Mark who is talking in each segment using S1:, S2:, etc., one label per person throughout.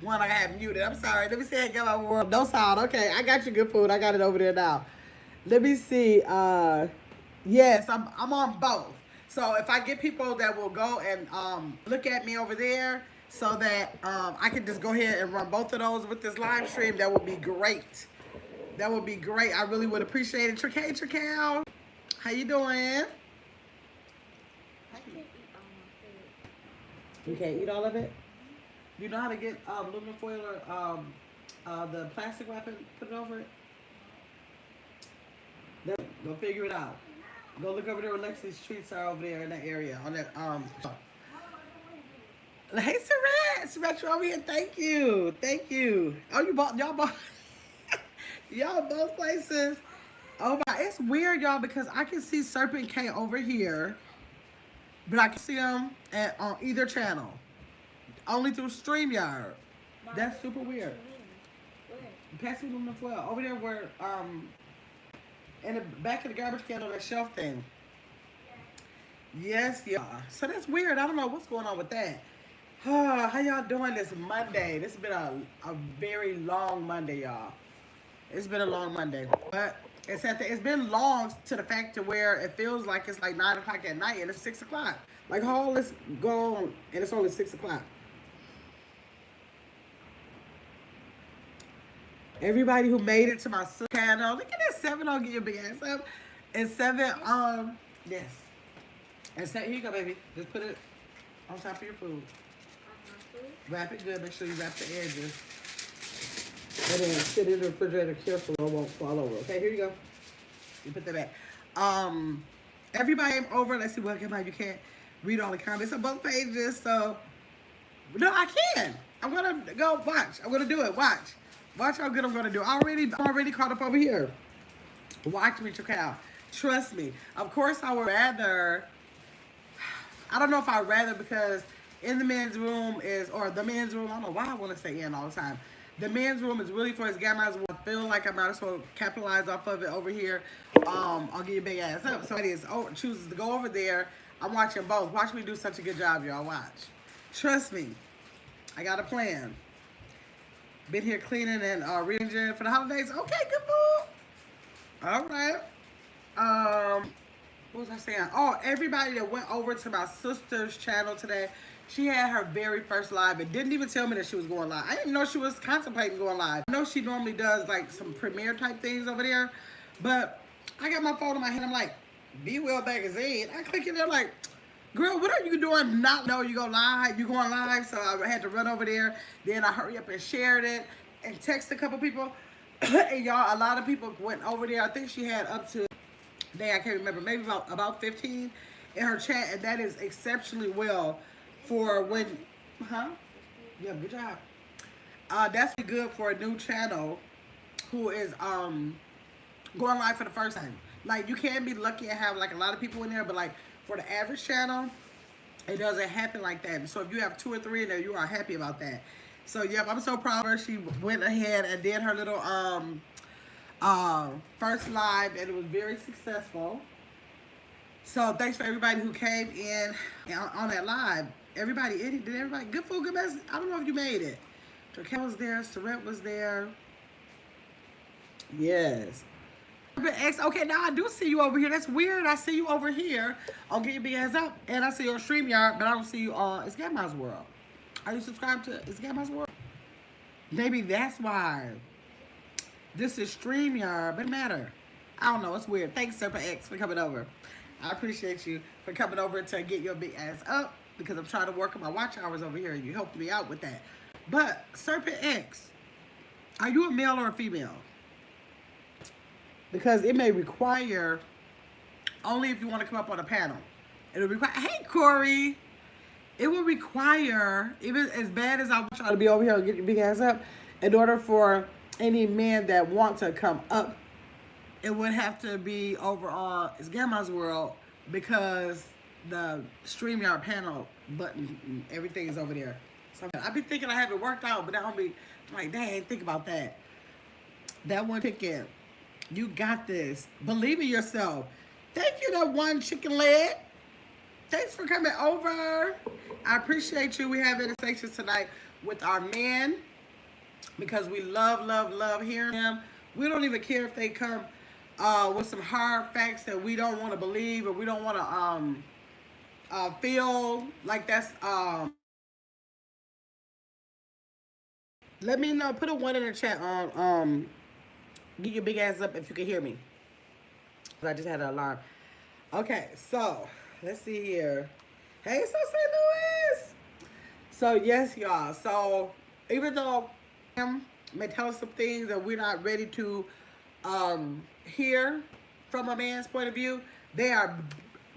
S1: One I have muted. I'm sorry. Let me see. I got my world. No sound. Okay, I got your good food. I got it over there now. Let me see. Yes, I'm on both. So if I get people that will go and look at me over there, so that I can just go ahead and run both of those with this live stream, that would be great. That would be great. I really would appreciate it. Trical, how you doing? You can't eat all of it? You know how to get aluminum foil or the plastic wrap and put it over it? Go figure it out. Go look over there where Lexi's treats are over there in that area. On that Hey Surratt, you're over here. Thank you. Thank you. Oh, y'all bought y'all both places. Oh my, it's weird, y'all, because I can see Serpent K over here, but I can see him on either channel. Only through StreamYard. That's super weird. Pass me aluminum foil. Over there where in the back of the garbage can on that shelf thing. Yes, yeah. So that's weird. I don't know what's going on with that. How y'all doing this Monday? This has been a very long Monday, y'all. It's been a long Monday. But it's been long to the fact to where it feels like it's like 9 o'clock at night and it's 6 o'clock. Like, all this gone and it's only 6 o'clock. Everybody who made it to my channel, look at that 7 on Get Your Big Ass Up. And 7 yes. And 7, here you go, baby. Just put it on top of your food. Wrap it good. Make sure you wrap the edges. And then sit in the refrigerator carefully or it won't fall over. Okay, here you go. You put that back. Everybody over. Let's see what came out. You can't read all the comments on both pages. So, no, I can. I'm going to go watch. I'm going to do it. Watch. Watch how good I'm going to do. I'm already caught up over here. Watch me, Trical. Trust me. Of course, I would rather, I don't know if I'd rather, because in the men's room or the men's room, I don't know why I want to say in all the time. The men's room is really for his gammas. I feel like I might as well capitalize off of it over here. I'll get your big ass up. Somebody chooses to go over there. I'm watching both. Watch me do such a good job, y'all. Watch. Trust me. I got a plan. Been here cleaning and rearranging for the holidays. Okay, good food. All right. What was I saying? Oh, everybody that went over to my sister's channel today, she had her very first live and didn't even tell me that she was going live. I didn't know she was contemplating going live. I know she normally does like some premiere type things over there, but I got my phone in my hand. I'm like, Be Well Magazine. I click in there like, girl, what are you doing? Not know you go live. You going live? So I had to run over there. Then I hurry up and shared it and text a couple people. And y'all, a lot of people went over there. I think she had up to, I can't remember, maybe about 15 in her chat, and that is exceptionally well for when, yeah, good job. That's good for a new channel who is going live for the first time. Like, you can be lucky and have like a lot of people in there, but like for the average channel, it doesn't happen like that. So if you have 2 or 3 in there, you are happy about that. So yep, I'm so proud of her. She went ahead and did her little first live, and it was very successful. So thanks for everybody who came in on that live. Everybody, did everybody? Good food, good message. I don't know if you made it. Trakel was there. Surratt was there. Yes. Okay, now I do see you over here. That's weird. I see you over here on Get Your Big Ass Up, and I see you on StreamYard, but I don't see you on It's Gamma's World. Are you subscribed to It's Gamma's World? Maybe that's why. This is StreamYard, but it matter. I don't know. It's weird. Thanks, Serpent X, for coming over. I appreciate you for coming over to Get Your Big Ass Up, because I'm trying to work on my watch hours over here, and you helped me out with that. But, Serpent X, are you a male or a female? Because it may require, only if you want to come up on a panel. It'll require, hey, Corey. It will require, even as bad as I want y'all to be over here and Get Your Big Ass Up, in order for any men that want to come up, it would have to be over on It's Gamma's World, because the StreamYard panel button, everything is over there. So I be thinking I have it worked out, but I don't be like, dang, think about that. That one ticket. You got this. Believe in yourself. Thank you, that one chicken leg. Thanks for coming over. I appreciate you. We have invitations tonight with our men because we love, love, love hearing them. We don't even care if they come with some hard facts that we don't want to believe or we don't want to feel like that's. Let me know. Put a 1 in the chat on get your big ass up if you can hear me. I just had an alarm. Okay, so let's see here. Hey, so St. Louis. So yes, y'all. So even though may tell us some things that we're not ready to hear from a man's point of view, they are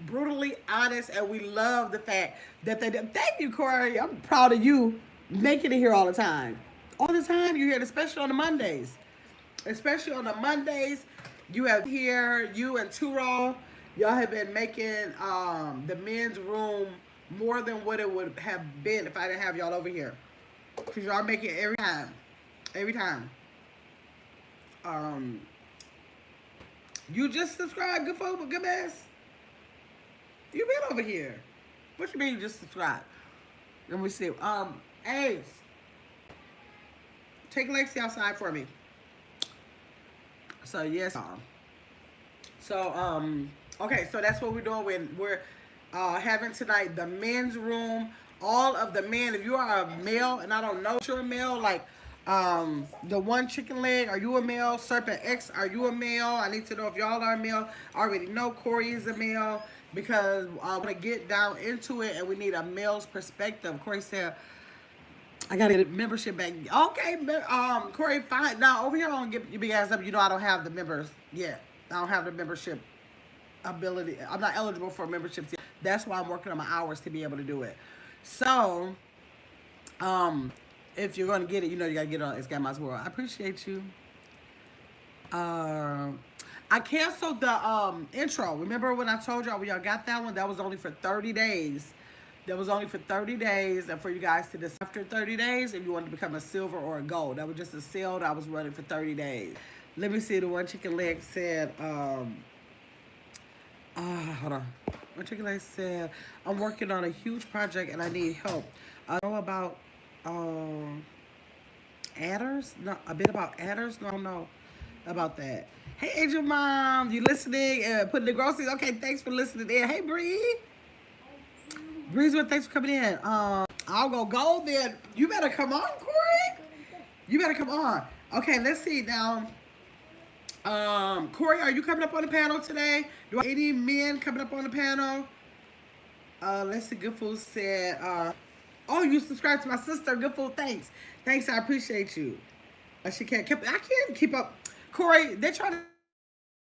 S1: brutally honest, and we love the fact that they. Thank you, Corey. I'm proud of you making it here all the time. All the time you hear it, especially on the Mondays. Especially on the Mondays, you have here, you and Turo, y'all have been making the men's room more than what it would have been if I didn't have y'all over here. Because y'all make it every time. Every time. You just subscribed, good folk, good mess. You been over here. What you mean you just subscribed? Let me see. Ace. Take Lexi outside for me. So yes. Okay, so that's what we're doing. We're having tonight the men's room. All of the men, if you are a male, and I don't know if you're a male, like the one chicken leg, are you a male? Serpent X, are you a male? I need to know if y'all are a male. I already know Corey is a male because I want to get down into it, and we need a male's perspective. Corey said, I gotta get a membership back. Okay, Corey, fine. Now over here on Get Your Big Ass Up, you know I don't have the members yet. I don't have the membership ability. I'm not eligible for memberships yet. That's why I'm working on my hours to be able to do it. So, if you're gonna get it, you know you gotta get it on It's Grandma's World. I appreciate you. I canceled the intro. Remember when I told y'all when y'all got that one? That was only for 30 days. That was only for 30 days, and for you guys to decide after 30 days if you wanted to become a silver or a gold. That was just a sale that I was running for 30 days. Let me see. The one chicken leg said, hold on. One chicken leg said, I'm working on a huge project and I need help. I know about adders. No, a bit about adders. No, I don't know about that. Hey, Angel Mom, you listening and putting the groceries? Okay, thanks for listening in. Hey, Bree. Breezewood, thanks for coming in. I'll go gold then. You better come on, Corey. You better come on. Okay, let's see now. Corey, are you coming up on the panel today? Do I have any men coming up on the panel? Let's see. Good Food said, oh, you subscribed to my sister. Good Food, thanks. Thanks, I appreciate you. I can't keep up. Corey, they're trying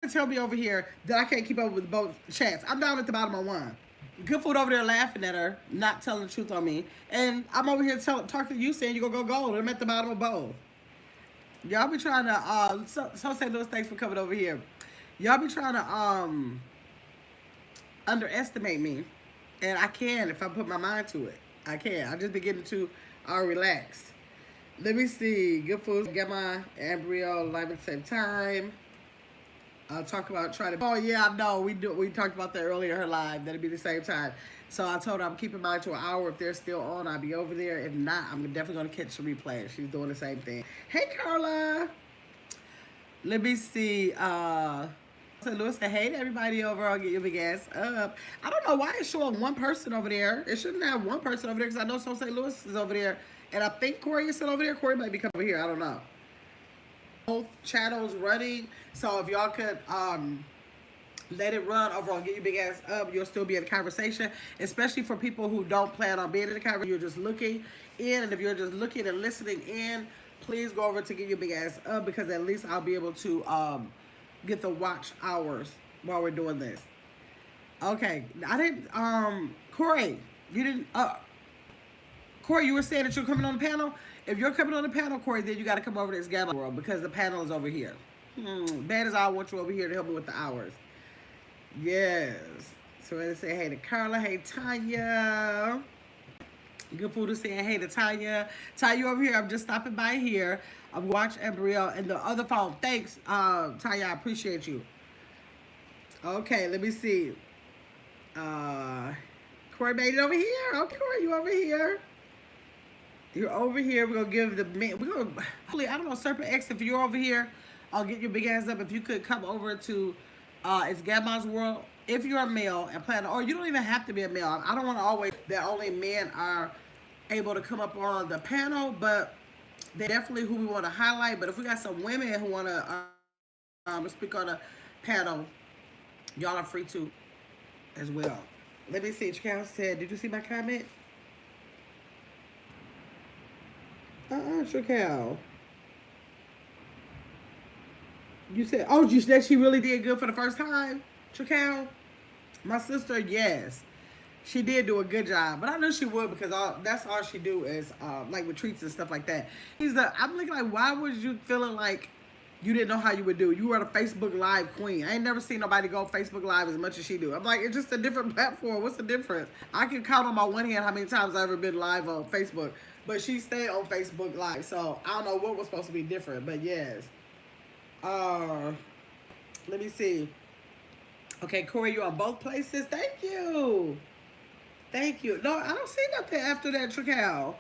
S1: to tell me over here that I can't keep up with both chats. I'm down at the bottom of one. Good Food over there laughing at her, not telling the truth on me. And I'm over here talking to you saying you're going to go gold. I'm at the bottom of both. Y'all be trying to, so St. Louis, thanks for coming over here. Y'all be trying to underestimate me. And I can if I put my mind to it. I can. I just be getting too relaxed. Let me see. Good Food, Gemma, and Brielle live at the same time. I'll talk about trying to. Oh yeah, I know. We talked about that earlier. Her live. That'd be the same time. So I told her I'm keeping mine to an hour. If they're still on, I'll be over there. If not, I'm definitely gonna catch the replay. She's doing the same thing. Hey Carla. Let me see. So Lewis said, hey to everybody over. I'll get your big ass up. I don't know why it's showing one person over there. It shouldn't have one person over there because I know St. Louis is over there, and I think Corey is still over there. Corey might be coming over here. I don't know. Both channels running, so if y'all could let it run over on Get Your Big Ass Up, you'll still be in the conversation, especially for people who don't plan on being in the conversation. You're just looking in, and if you're just looking and listening in, please go over to Get Your Big Ass Up, because at least I'll be able to get the watch hours while we're doing this. Okay, I didn't Corey, you didn't Corey, you were saying that you're coming on the panel. If you're coming on the panel, Corey, then you got to come over to this Gamma World because the panel is over here. Bad as I want you over here to help me with the hours. Yes. So let's say hey to Carla. Hey, Tanya. Good Food is saying hey to Tanya. Tanya over here. I'm just stopping by here. I'm watching Brielle and the other phone. Thanks, Tanya. I appreciate you. Okay, let me see. Corey made it over here. Okay, Corey, you over here. You're over here. We're gonna give the men. We're gonna. Hopefully, I don't know, Serpent X. If you're over here, I'll get your big ass up. If you could come over to, it's Grandma's World. If you're a male and plan, or you don't even have to be a male. I don't want to always that only men are able to come up on the panel, but they definitely who we want to highlight. But if we got some women who want to speak on a panel, y'all are free to as well. Let me see. Chakal said, "Did you see my comment?" Chakal. You said, oh, you said she really did good for the first time, Chakal? My sister, yes. She did do a good job, but I knew she would because that's all she do is like retreats and stuff like that. I'm looking like, why was you feeling like you didn't know how you would do? You were the Facebook Live queen. I ain't never seen nobody go Facebook Live as much as she do. I'm like, it's just a different platform. What's the difference? I can count on my one hand how many times I've ever been live on Facebook, but she stayed on Facebook Live, so I don't know what was supposed to be different, but yes. Let me see. Okay, Corey, you're on both places. Thank you. Thank you. No, I don't see nothing after that, Chakal.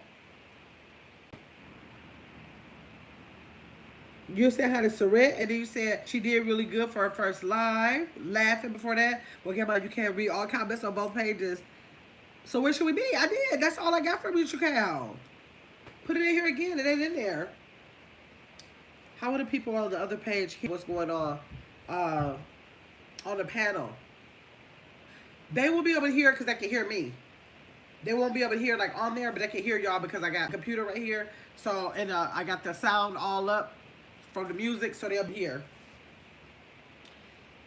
S1: You said hi to Saret, and then you said she did really good for her first live. Laughing before that. Well, get about you can't read all comments on both pages. So where should we be? I did. That's all I got from you, Chakal. Put it in here again. It ain't in there. How will the people on the other page hear what's going on the panel? They will be able to hear because they can hear me. They won't be able to hear like on there, but they can hear y'all because I got a computer right here. So, and I got the sound all up from the music, so they'll be here.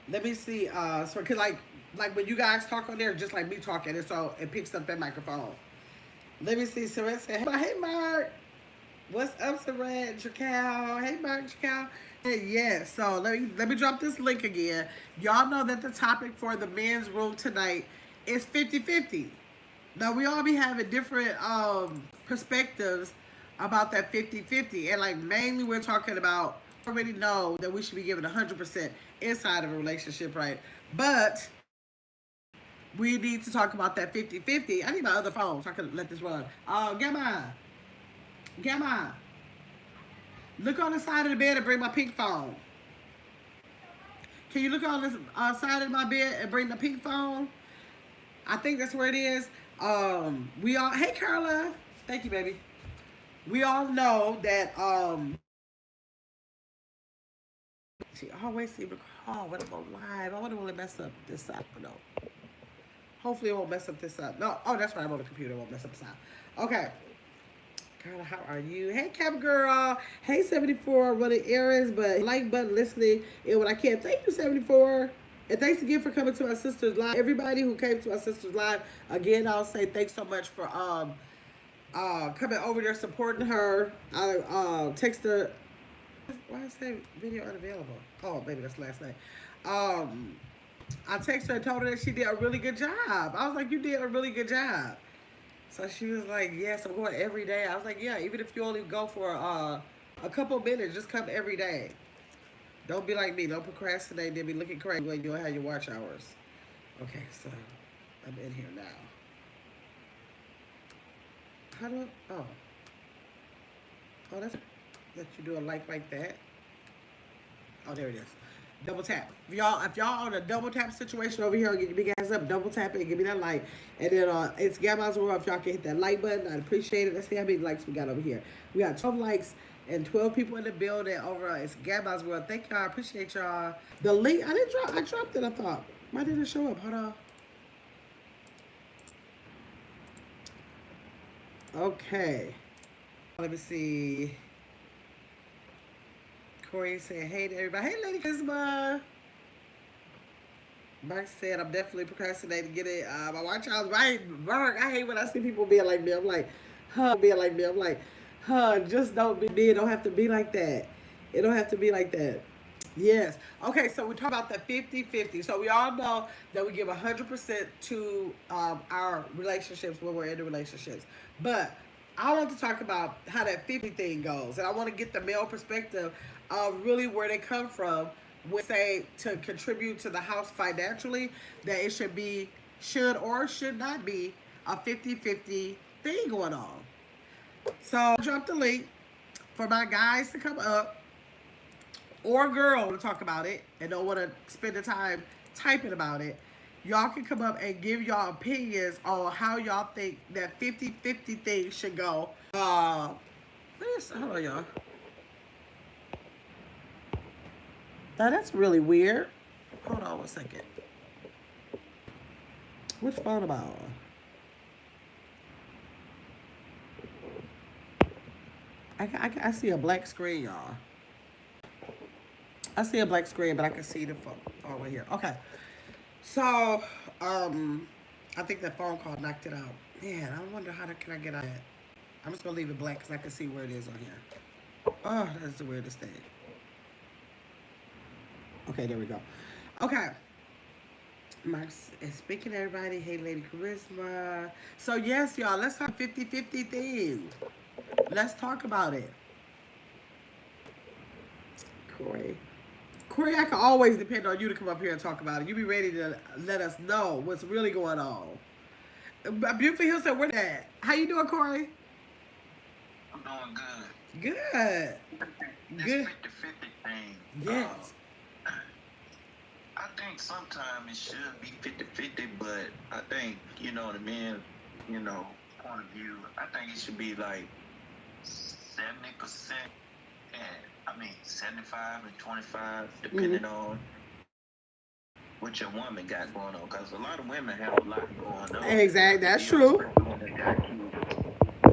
S1: Let me see. So, cause like when you guys talk on there, just like me talking, and so it picks up that microphone. Let me see. So it said, "Hey, Mark. What's up, Saran, Chakal? Hey, Mark, Chakal." Hey, yeah, so let me drop this link again. Y'all know that the topic for the men's room tonight is 50-50. Now, we all be having different perspectives about that 50-50. And, like, mainly we're talking about, already know that we should be given 100% inside of a relationship, right? But we need to talk about that 50-50. I need my other phone so I can let this run. Gamma, look on the side of the bed and bring my pink phone. Can you look on the side of my bed and bring the pink phone? I think that's where it is. We all, hey Carla, thank you, baby. We all know that she always seems to call when I'm on live. I wonder will it mess up this side, but no. Hopefully it won't mess up this side. No, oh that's right, I'm on the computer. It won't mess up the side. Okay. Carla, how are you? Hey, Cap Girl. Hey, 74. Running errands, but like button listening. And when I can, thank you, 74. And thanks again for coming to our sister's live. Everybody who came to our sister's live, again, I'll say thanks so much for coming over there supporting her. I text her. Why is that video unavailable? Oh, baby, that's last night. I texted her and told her that she did a really good job. I was like, you did a really good job. So she was like, yes, I'm going every day. I was like, yeah, even if you only go for a couple minutes, just come every day. Don't be like me. Don't procrastinate. Then be looking crazy when you don't have your watch hours. Okay, so I'm in here now. How do I, oh, that's, let you do a like that. Oh, there it is. Double tap. If y'all on a double tap situation over here, I'll get your big ass up, double tap it, and give me that like. And then it's Grandma's World. If y'all can hit that like button, I'd appreciate it. Let's see how many likes we got over here. We got 12 likes and 12 people in the building over. It's Grandma's World. Thank y'all. I appreciate y'all. The link, I dropped it, I thought. Why didn't it show up? Hold on. Okay. Let me see. Corey said, hey to everybody. Hey, Lady Kizma. Mark said, I'm definitely procrastinating to get it. My watch out. Right, Mark, I hate when I see people being like me. I'm like, being like me. I'm like, just don't be me. It don't have to be like that. It don't have to be like that. Yes. Okay, so we talk about the 50-50. So we all know that we give 100% to our relationships when we're in the relationships. But I want to talk about how that 50 thing goes. And I want to get the male perspective of really where they come from when say to contribute to the house financially, that it should or should not be a 50-50 thing going on. So I'll drop the link for my guys to come up or girl to talk about it and don't want to spend the time typing about it. Y'all can come up and give y'all opinions on how y'all think that 50-50 thing should go. Hold on, y'all. Now that's really weird. Hold on 1 second. Which phone am I on? I see a black screen, y'all. I see a black screen, but I can see the phone. Oh, right here. Okay. So, I think that phone call knocked it out. Man, I wonder can I get out of that. I'm just gonna leave it black because I can see where it is on here. Oh, that's the weirdest thing. Okay, there we go. Okay. Mark's is speaking to everybody. Hey, Lady Charisma. So, yes, y'all, let's talk 50-50 thing. Let's talk about it. Corey, I can always depend on you to come up here and talk about it. You be ready to let us know what's really going on. Beautiful Hill said, where that? How you doing, Corey?
S2: I'm doing good.
S1: Good.
S2: This
S1: Good.
S2: 50-50 thing.
S1: Yes.
S2: I think sometimes it should be 50-50, but I think, the men, point of view, I think it should be like 70% and 75 and 25, depending on what your woman got going on. Because a lot of women have a lot going on.
S1: Exactly. That's true.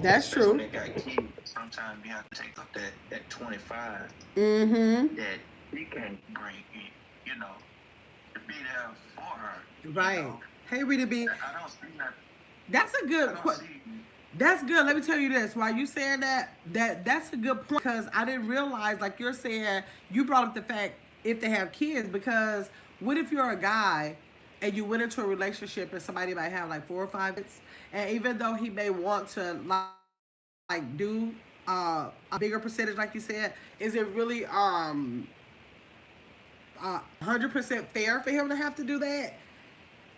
S1: That's true.
S2: When they got kids, sometimes you have to take up that 25 that you can bring in, to be there for her.
S1: Right. Hey, Rita B.
S2: I don't see that.
S1: That's a good question. That's good. Let me tell you this. While you saying that's a good point because I didn't realize, like you're saying, you brought up the fact if they have kids, because what if you're a guy and you went into a relationship and somebody might have like 4 or 5 kids, and even though he may want to like do a bigger percentage, like you said, is it really 100% fair for him to have to do that?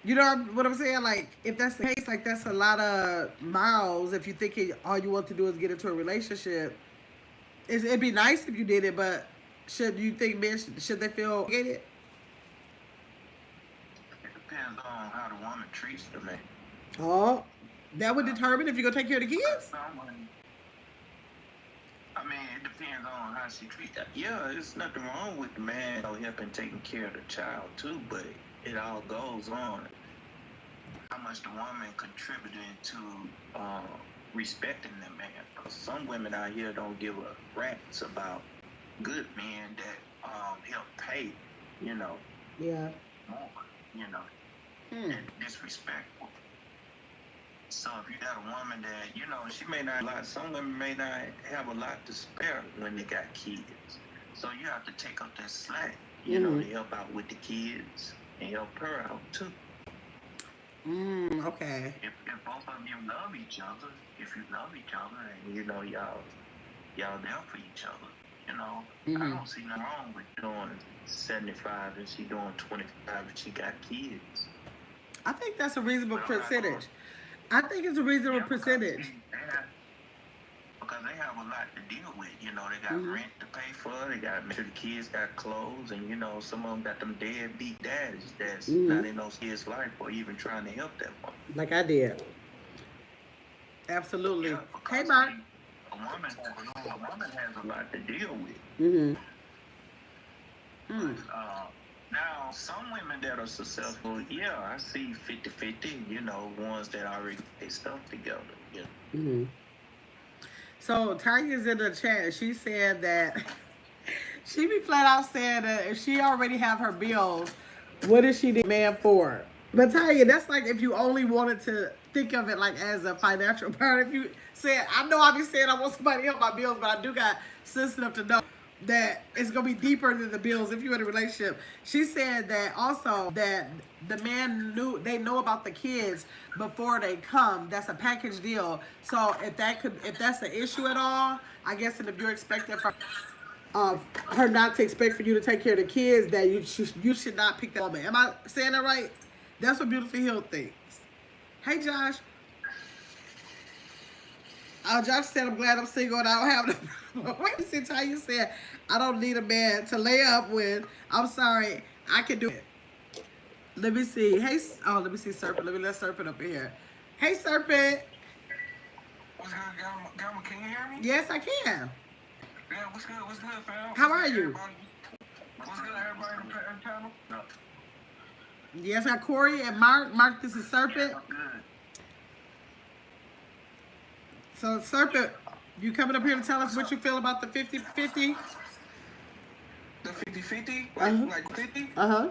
S1: You know what I'm saying? Like, if that's the case, like, that's a lot of miles if you think all you want to do is get into a relationship. It'd be nice if you did it, but should you think men, should they feel obligated?
S2: It depends on how the woman treats the man.
S1: Oh, that would determine if you're going to take care of the kids?
S2: It depends on how she treats that. Yeah, there's nothing wrong with the man helping taking care of the child, too, but it all goes on how much the woman contributing to respecting the man. Because some women out here don't give a rat's about good men that help pay,
S1: Yeah.
S2: more, and disrespectful. So if you got a woman that, she may not some women may not have a lot to spare when they got kids. So you have to take up that slack, to help out with the kids and help her out too.
S1: Okay.
S2: If both of you love each other, and y'all there for each other, I don't see nothing wrong with doing 75 and she doing 25 and she got kids.
S1: I think that's a reasonable percentage. I think it's a reasonable percentage.
S2: Because they have a lot to deal with. They got rent to pay for. They got to make sure the kids got clothes. And, some of them got them deadbeat daddies that's not in those kids' life or even trying to help them.
S1: Like I did. Absolutely.
S2: Yeah,
S1: hey, Mark.
S2: A woman has a lot to deal with. Now, some women that are successful, I see 50-50, ones that already get stuff together. Yeah.
S1: So Tanya's in the chat. She said that she be flat out saying that if she already have her bills, what does she need a man for? But Tanya, that's like if you only wanted to think of it like as a financial part. If you said, I know I be saying I want somebody to help my bills, but I do got sense enough to know that it's gonna be deeper than the bills if you're in a relationship. She said that also that the man they know about the kids before they come. That's a package deal. So if that's the issue at all, I guess that if you're expecting for her not to expect for you to take care of the kids, that you should not pick that woman. Am I saying that right? That's what Beautiful Hill thinks. Hey, Josh. Josh said, I'm glad I'm single and I don't have no problem. Wait a second, how you said, I don't need a man to lay up with. I'm sorry, I can do it. Let me see. Hey, let me see Serpent. Let Serpent up in here. Hey, Serpent.
S3: What's good, Gamma? Can you hear me?
S1: Yes, I can.
S3: Yeah, what's good? What's good, fam?
S1: How are you?
S3: What's good, everybody in the panel? No.
S1: Yes, I got Corey and Mark. Mark, this is Serpent.
S2: Good.
S1: So, Serpent, you coming up here to tell us what you feel about the 50-50?
S3: The 50-50?
S1: Uh-huh.
S3: Like 50?
S1: Uh-huh.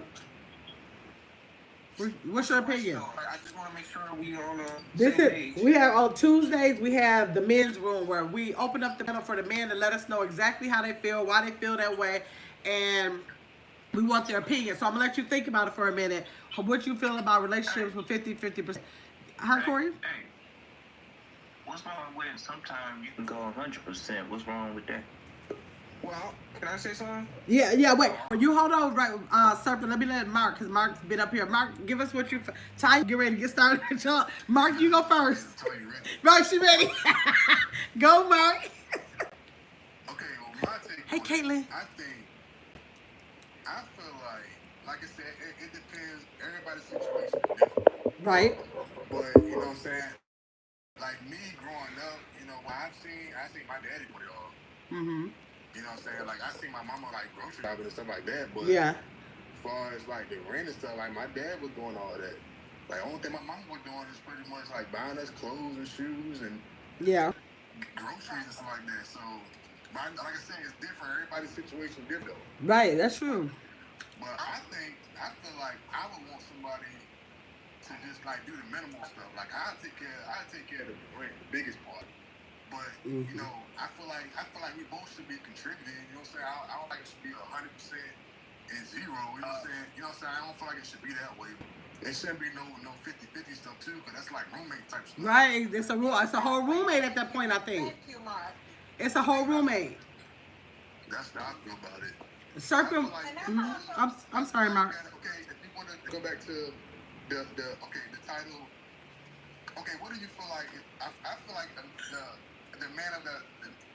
S1: What's your opinion?
S3: I just want to make sure we on the
S1: This
S3: same
S1: is
S3: page.
S1: we have on Tuesdays we have the men's room where we open up the panel for the men to let us know exactly how they feel, why they feel that way, and we want their opinion. So I'm gonna let you think about it for a minute. What you feel about relationships with 50%. Huh, Corey?
S2: Hey, what's wrong with sometimes you can go 100%? What's wrong with that?
S3: Well, can I say something?
S1: Yeah, wait. You hold on, right, Serpent. Let me let Mark, because Mark's been up here. Mark, give us what you... Ty, get ready to get started. Mark, you go first. Right, she ready. Go, Mark.
S4: Okay, well, my take
S1: Hey,
S4: on
S1: Caitlin.
S4: it, I feel like I said, it depends. Everybody's situation is different.
S1: Right.
S4: But, you know what I'm saying? Like me growing up, you know, what I seen my daddy put it all.
S1: Mm-hmm.
S4: You know what I'm saying? Like, I seen my mama, like, grocery shopping and stuff like that. But
S1: Yeah.
S4: as far as, like, the rent and stuff, like, my dad was doing all that. Like, only thing my mama was doing is pretty much, like, buying us clothes and shoes and
S1: Yeah.
S4: groceries and stuff like that. So, like I said, it's different. Everybody's situation is different.
S1: Right, that's true.
S4: But I feel like I would want somebody to just like do the minimal stuff. Like I take care of the biggest part. But you know, I feel like we both should be contributing. You know what I'm saying? I don't like it should be 100% and zero. You know what I'm saying? You know what I'm saying? I don't feel like it should be that way. It shouldn't be no 50-50 stuff too, because that's like roommate type stuff.
S1: Right, it's a whole roommate at that point, I think.
S5: Thank you, Mark.
S1: It's a whole roommate.
S4: That's how I feel about it.
S1: Serpent. I'm sorry, Mark.
S4: Okay, if you want to go back to the title. Okay, what do you feel like? I feel like the man of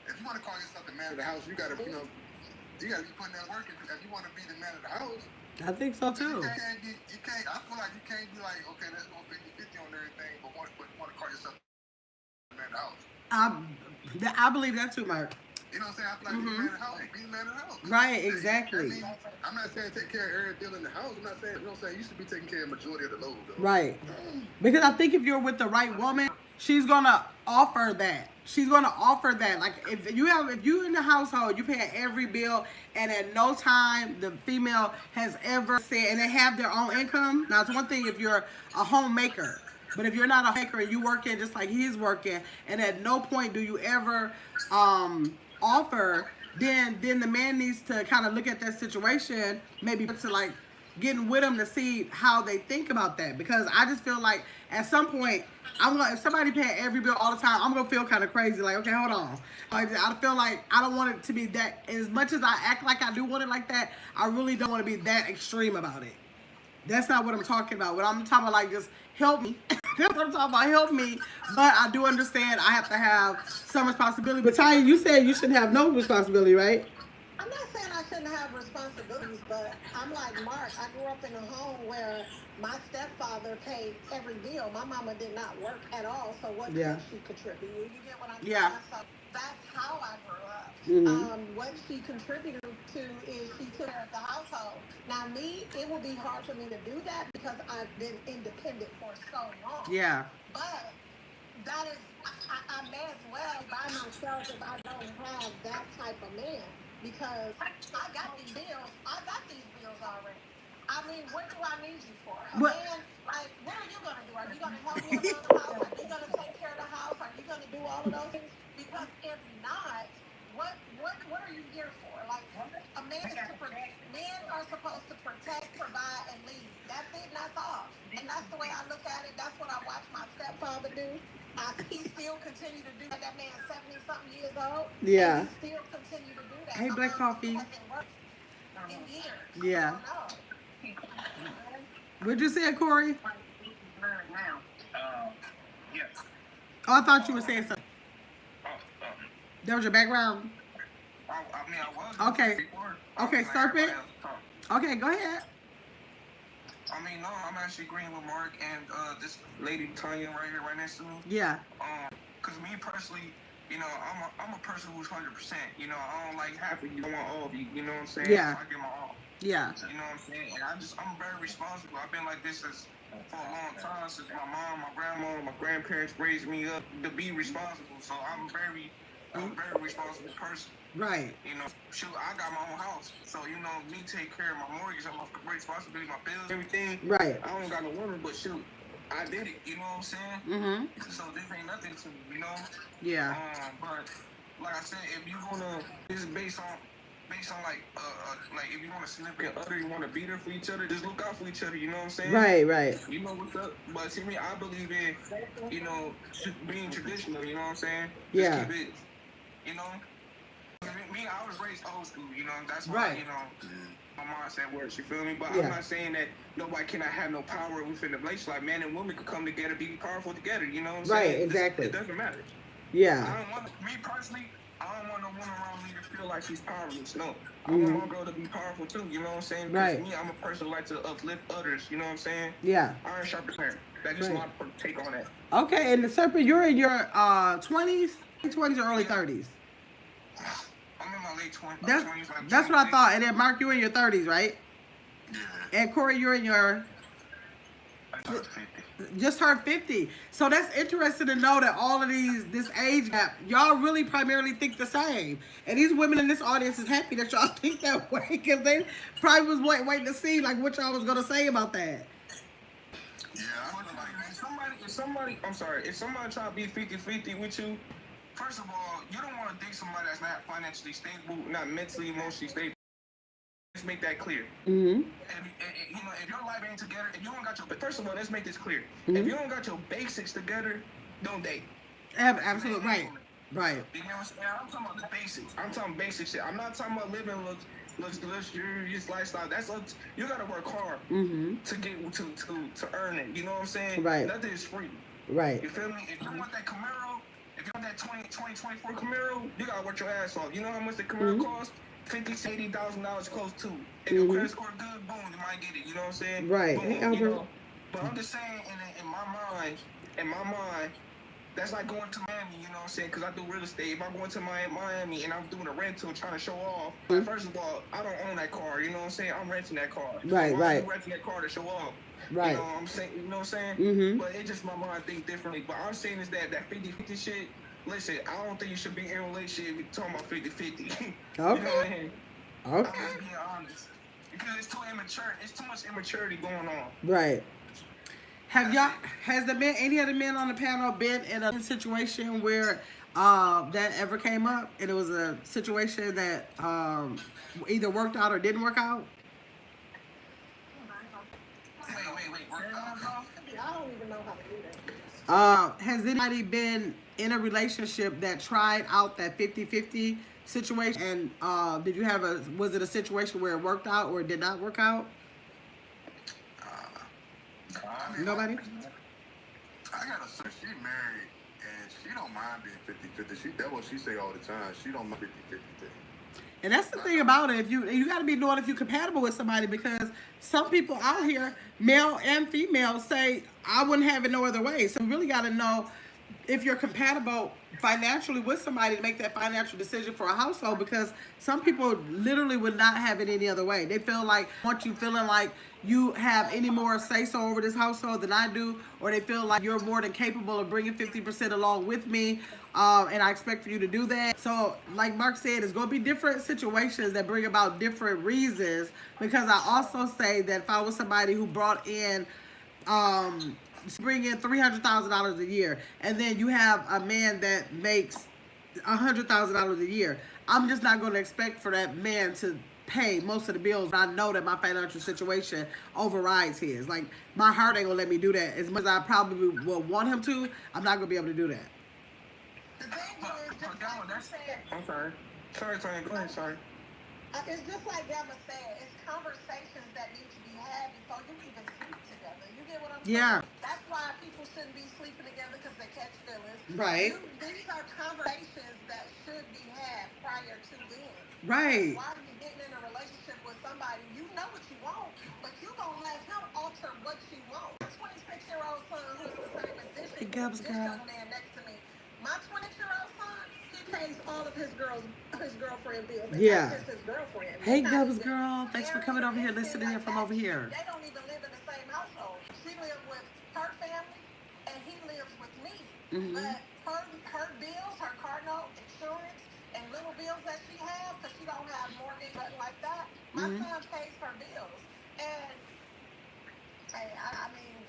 S4: if you want to call yourself the man of the house, you gotta be putting that work. If you want to be the man of the house,
S1: I think so too.
S4: You can't. I feel like you can't be like, okay, let's go 50-50 on everything, but you want to call yourself the man of the house.
S1: I believe that too, Mark.
S4: You know what I'm saying? I feel like be the man of the house. Be the man of the house.
S1: Right, exactly.
S4: I mean, I'm not saying take care of everything in the house. I'm not saying, you know what I'm saying? You should be taking care of the majority of the load, though.
S1: Right. Because I think if you're with the right woman, she's gonna offer that. She's gonna offer that. Like if you in the household, you pay every bill, and at no time the female has ever said, and they have their own income. Now it's one thing if you're a homemaker, but if you're not a homemaker and you working just like he's working, and at no point do you ever offer, then the man needs to kind of look at that situation, maybe to like getting with them to see how they think about that. Because I just feel like at some point, if somebody paying every bill all the time, I'm gonna feel kind of crazy. Like, okay, hold on. Like, I feel like I don't want it to be that. As much as I act like I do want it like that, I really don't want to be that extreme about it. That's not what I'm talking about. What I'm talking about, like, just help me. That's what I'm talking about. Help me. But I do understand I have to have some responsibility. But Tanya, you said you shouldn't have no responsibility, right?
S5: I'm not saying I shouldn't have responsibilities, but I'm like Mark. I grew up in a home where my stepfather paid every bill. My mama did not work at all, so what could she contribute? You get what I'm saying?
S1: Yeah.
S5: So that's how I grew up. What she contributed to is she took care of the household. Now me, it would be hard for me to do that because I've been independent for so long.
S1: Yeah.
S5: But that is, I may as well by myself if I don't have that type of man. Because I got these bills. I got these bills already. I mean, what do I need you for? A man, like, what are you going to do? Are you going to help me around the house? Are you going to take care of the house? Are you going to do all of those things? Because if not, what are you here for? Like, a man is men are supposed to protect, provide, and lead. That's it, and that's all. And that's the way I look at it. That's what I watch my stepfather do. He still continue to do that. That man's 70-something years old.
S1: Yeah.
S5: And he still continue to do that.
S1: Hey, Black Coffee.
S5: In years.
S1: Yeah. What'd you say, Corey?
S2: Yes.
S1: Oh, I thought you were saying something. That was your background?
S3: I mean, I was.
S1: Okay.
S3: Before.
S1: Okay,
S3: Like
S1: Serpent.
S3: everybody else talk.
S1: Okay, go ahead.
S3: I mean, no, I'm actually agreeing with Mark and this lady Tanya right here, right next to me.
S1: Yeah.
S3: Cause me personally, you know, I'm a person who's 100%. You know, I don't like half of you. I want all of you. You know what I'm saying?
S1: Yeah.
S3: So I give my all.
S1: Yeah.
S3: You know what I'm saying? And I'm very responsible. I've been like this for a long time, since my mom, my grandma, my grandparents raised me up to be responsible. So I'm a very responsible person.
S1: Right.
S3: You know, shoot, I got my own house. So, you know, me take care of my mortgage, my responsibility, my bills, everything.
S1: Right.
S3: I don't got no woman, but shoot, I did it. You know what I'm saying?
S1: Mm-hmm.
S3: So this ain't nothing to me, you know?
S1: Yeah.
S3: But like I said, if you gonna, this is based on like if you want to significant other, you want to be there for each other, just look out for each other. You know what I'm saying?
S1: Right. Right.
S3: You know what's up. But to me, I believe in, you know, being traditional. You know what I'm saying? Just
S1: Yeah.
S3: keep it, you know. Me, I was raised old school, you know, that's why,
S1: Right.
S3: you know, my mindset works, you feel me? But
S1: Yeah.
S3: I'm not saying that nobody cannot have no power within the relationship. Like, man and woman could come together, be powerful together, you know what I'm saying?
S1: Right, exactly.
S3: It doesn't matter.
S1: Yeah.
S3: I don't want, me personally, I don't want no woman around me to feel like she's powerless, no. I want my girl to be powerful too, you know what I'm saying? Because
S1: Right.
S3: me, I'm a person who likes to uplift others, you know what I'm saying?
S1: Yeah.
S3: Iron sharpens iron. That's just
S1: Right.
S3: my take on that.
S1: Okay, and the Serpent, you're in your 20s, or early 30s.
S3: I'm in my late 20s.
S1: That's what I thought. And then Mark, you're in your 30s, right?
S4: Yeah.
S1: And Corey, you're in your just turned 50. So that's interesting to know that all of this age gap, y'all really primarily think the same. And these women in this audience is happy that y'all think that way, because they probably was waiting to see like what y'all was gonna say about that.
S4: Yeah, I feel like
S3: If somebody, I'm sorry, if somebody try to be 50-50 with you, first of all, you don't want to date somebody that's not financially stable, not mentally, emotionally stable. Let's make that clear.
S1: Mm-hmm.
S3: And, you know, if your life ain't together, if you don't got your, first of all, let's make this clear.
S1: Mm-hmm.
S3: If you don't got your basics together, don't date.
S1: Absolutely right. Right.
S3: You know what I'm saying? I'm talking about the basics. I'm talking basic shit. I'm not talking about living looks luxurious lifestyle. That's you gotta work hard to get to earn it. You know what I'm saying?
S1: Right.
S3: Nothing is free.
S1: Right.
S3: You feel me? If you want that Camaro, if you want that 2024 Camaro, you gotta work your ass off. You know how much the Camaro costs? $50,000 to $80,000 close to. If your credit score good, boom, you might get it. You know what I'm saying?
S1: Right.
S3: Boom,
S1: Hey, Albert.
S3: you know? But I'm just saying, in my mind, that's like going to Miami. You know what I'm saying? Because I do real estate. If I'm going to Miami and I'm doing a rental, trying to show off, first of all, I don't own that car. You know what I'm saying? I'm renting that car.
S1: Right.
S3: So
S1: Right.
S3: I'm renting that car to show off.
S1: Right.
S3: You know what I'm saying? You know what I'm saying?
S1: Mm-hmm.
S3: But it just my mind think differently. But I'm saying is that 50-50 shit. Listen, I don't think you should be in a relationship if you're talking about 50-50.
S1: Okay.
S3: You know what I mean? I'm
S1: Okay.
S3: just being honest. Because it's too immature. It's too much immaturity going on.
S1: Right. Has any of the men on the panel been in a situation where that ever came up and it was a situation that either worked out or didn't work out?
S3: Wait. Work out, bro?
S5: I don't even know how to do that.
S1: Has anybody been in a relationship that tried out that 50-50 situation? And did you was it a situation where it worked out or it did not work out? Nobody?
S4: I got a sister, she married, and she don't mind being 50-50. That's what she say all the time. She don't mind 50-50 thing.
S1: And that's the thing about it. If you got to be knowing if you're compatible with somebody, because some people out here, male and female, say I wouldn't have it no other way. So you really got to know if you're compatible financially with somebody to make that financial decision for a household, because some people literally would not have it any other way. They feel like, want you feeling like you have any more say-so over this household than I do, or they feel like you're more than capable of bringing 50% along with me, and I expect for you to do that. So like Mark said, it's going to be different situations that bring about different reasons, because I also say that if I was somebody who brought in bring in $300,000 a year, and then you have a man that makes $100,000 a year, I'm just not going to expect for that man to pay most of the bills. I know that my financial situation overrides his. Like, my heart ain't gonna let me do that. As much as I probably will want him to, I'm not gonna be able to do that.
S5: The thing is, just like you said,
S3: I'm sorry. Sorry, Tanya. Go ahead. Sorry.
S5: It's just like Gamma said. It's conversations that need to be had before you even sleep together. You get what I'm
S1: Yeah.
S5: saying? That's why people shouldn't be sleeping together because they catch feelings.
S1: Right.
S5: These are conversations that should be had prior to then.
S1: Right.
S5: Why are you getting in a relationship with somebody you know what you want, but you gonna let him alter what you want? My 26-year-old son, who's the same as
S1: Hey, Gubs,
S5: this
S1: girl.
S5: young man next to me, my 26-year-old son, he pays all of his girlfriend bills. And
S1: Yeah.
S5: that's just his girlfriend.
S1: Hey,
S5: They're not
S1: Gubs,
S5: even
S1: girl. Thanks for
S5: married
S1: coming
S5: or
S1: over here,
S5: anything
S1: listening in
S5: like
S1: from
S5: that.
S1: over here.
S5: They don't even live in the same household. She lives with her family, and he lives with me.
S1: Mm-hmm.
S5: But her bills, her car note, insurance, and little bills that she has, because she don't have mortgage, nothing like that. My
S1: Mm-hmm.
S5: son pays her bills, and hey, I mean,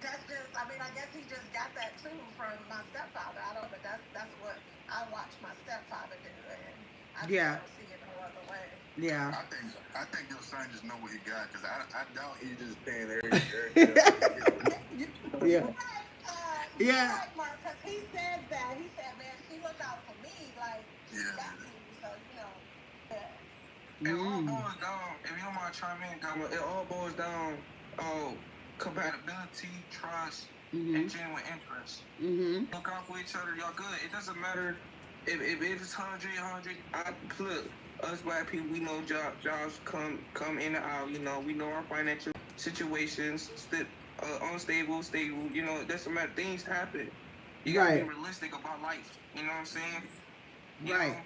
S5: that's just. I mean, I guess he just got that too from my stepfather. I don't, but that's what I watched my stepfather do, and I just
S1: Yeah.
S5: don't see it no other way.
S1: Yeah.
S4: I think your son just know what he got because I doubt he's just paying every
S1: Yeah.
S5: You're
S1: Yeah.
S5: right, Mark, because he says that. He said, man, she look out for me, like, she
S4: Yeah.
S5: got me, so, you know, yeah.
S3: It all
S1: Mm.
S3: boils down, if you don't mind chime in, Gamma, it all boils down compatibility, trust,
S1: Mm-hmm.
S3: and genuine interest.
S1: Mm-hmm.
S3: Look out for each other, y'all good. It doesn't matter if it's 100. Look, us black people, we know jobs come in and out. You know, we know our financial situations, unstable, stable. You know, it doesn't matter. Things happen. You gotta
S1: Right.
S3: be realistic about life. You know what I'm saying? You
S1: Right.
S3: know,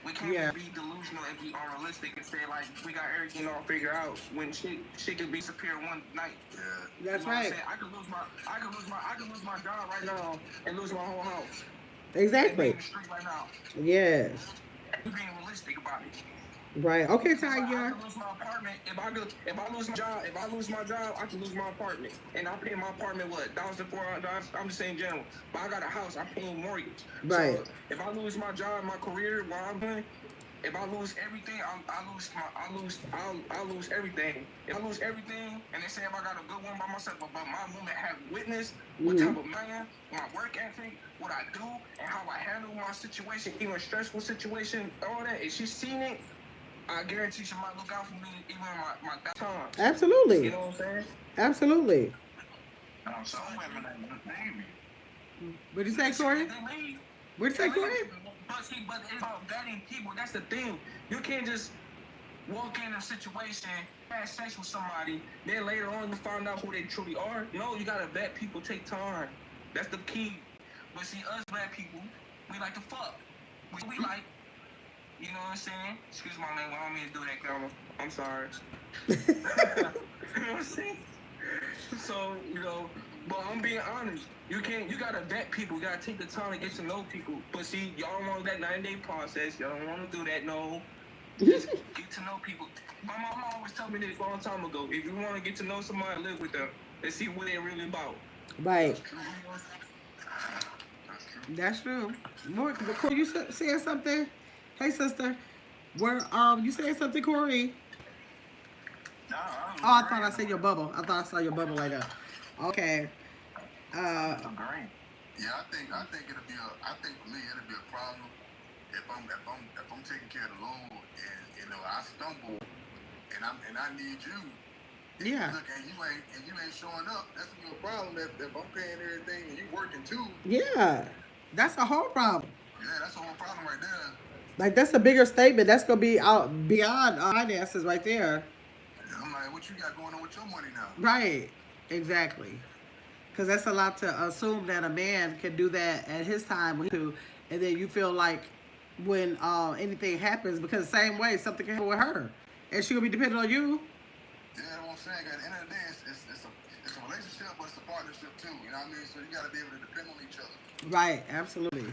S3: we can't
S1: Yeah.
S3: be delusional and be unrealistic and say like we got everything all figured out when she could disappear one night.
S4: Yeah.
S1: That's
S3: You know what I'm
S1: right.
S3: saying? I could lose my job right now and lose my whole house. And be
S1: Exactly.
S3: in the street right now.
S1: Yes.
S3: You being realistic about it.
S1: Right. Okay,
S3: I
S1: Tanya.
S3: could lose my apartment. If I lose my job, I can lose my apartment. And I pay my apartment what, $1,400? I'm just saying in general. But I got a house, I'm paying mortgage.
S1: Right.
S3: So if I lose my job, my career, while I'm doing, if I lose everything, I'll lose everything. If I lose everything, and they say if I got a good one by myself, but my woman have witnessed what type of man, my work ethic, what I do, and how I handle my situation, even stressful situation, all that, if she's seen it, I guarantee she might look out for me even in my bad times.
S1: Absolutely.
S3: You know what I'm saying?
S1: Absolutely.
S2: Some women ain't good baby.
S1: What'd you say, Corey? What'd you say, Corey?
S3: But it's about vetting people. That's the thing. You can't just walk in a situation, have sex with somebody, then later on you find out who they truly are. No, you gotta vet people. Take time. That's the key. But see, us black people, we like to fuck. We like. You know what I'm saying? Excuse my language. I don't mean to do that, Gamma. I'm sorry. You know what I'm saying? So, you know, but I'm being honest. You gotta vet people. You gotta take the time to get to know people. But see, y'all don't want that 90-day process. Y'all don't want to do that, no. Just get to know people. My mom always told me this a long time ago. If you want to get to know somebody, live with them and see what they're really about.
S1: Right. That's true. More, but Corey, you saying something? Hey, sister. Where you saying something, Corey?
S2: No,
S1: Oh, I thought I said your bubble. I thought I saw your bubble like that. Okay.
S2: Agreed.
S4: Yeah, I think it'll be I think for me it'll be a problem if I'm taking care of the load and you know I stumble and I need you.
S1: Yeah.
S4: Look, and you ain't showing up. That's gonna be a problem if I'm paying everything and you working too.
S1: Yeah. That's a whole problem.
S4: Yeah, that's the whole problem right there.
S1: Like that's a bigger statement. That's gonna be out beyond finances right there.
S4: Yeah, I'm like, what you got going on with your money now?
S1: Right. Exactly. Because that's a lot to assume that a man can do that at his time when he, and then you feel like when anything happens, because the same way something can happen with her, and she will be dependent on you.
S4: Yeah, that's what I'm saying. At the end of the day, it's a relationship, but it's a partnership too. You know what I mean? So you got to be able to depend on each other.
S1: Right. Absolutely.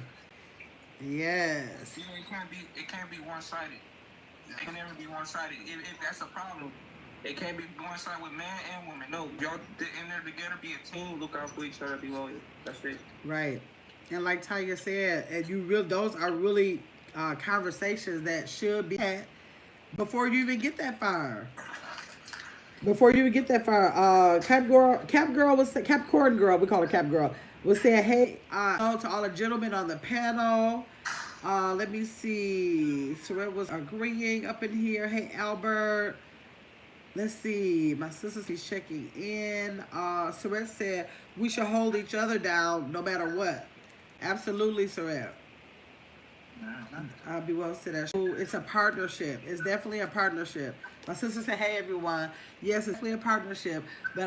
S1: Yes.
S3: Yeah, it can't be one-sided. It can never be one-sided. If that's a problem, it can't be one-sided with man and woman. No, y'all in there together, be a team, look out for each other, be loyal. That's it.
S1: Right. And like Tanya said, and those are really conversations that should be had before you even get that far. Capricorn girl, we call her Cap girl, was saying, hey, to all the gentlemen on the panel, Let me see. Sorrel was agreeing up in here. Hey, Albert. Let's see. My sister's checking in. Sorrel said we should hold each other down no matter what. Absolutely, Sorrel. I'll be well said that. It's a partnership. It's definitely a partnership. My sister said, "Hey everyone, yes, it's definitely a partnership." But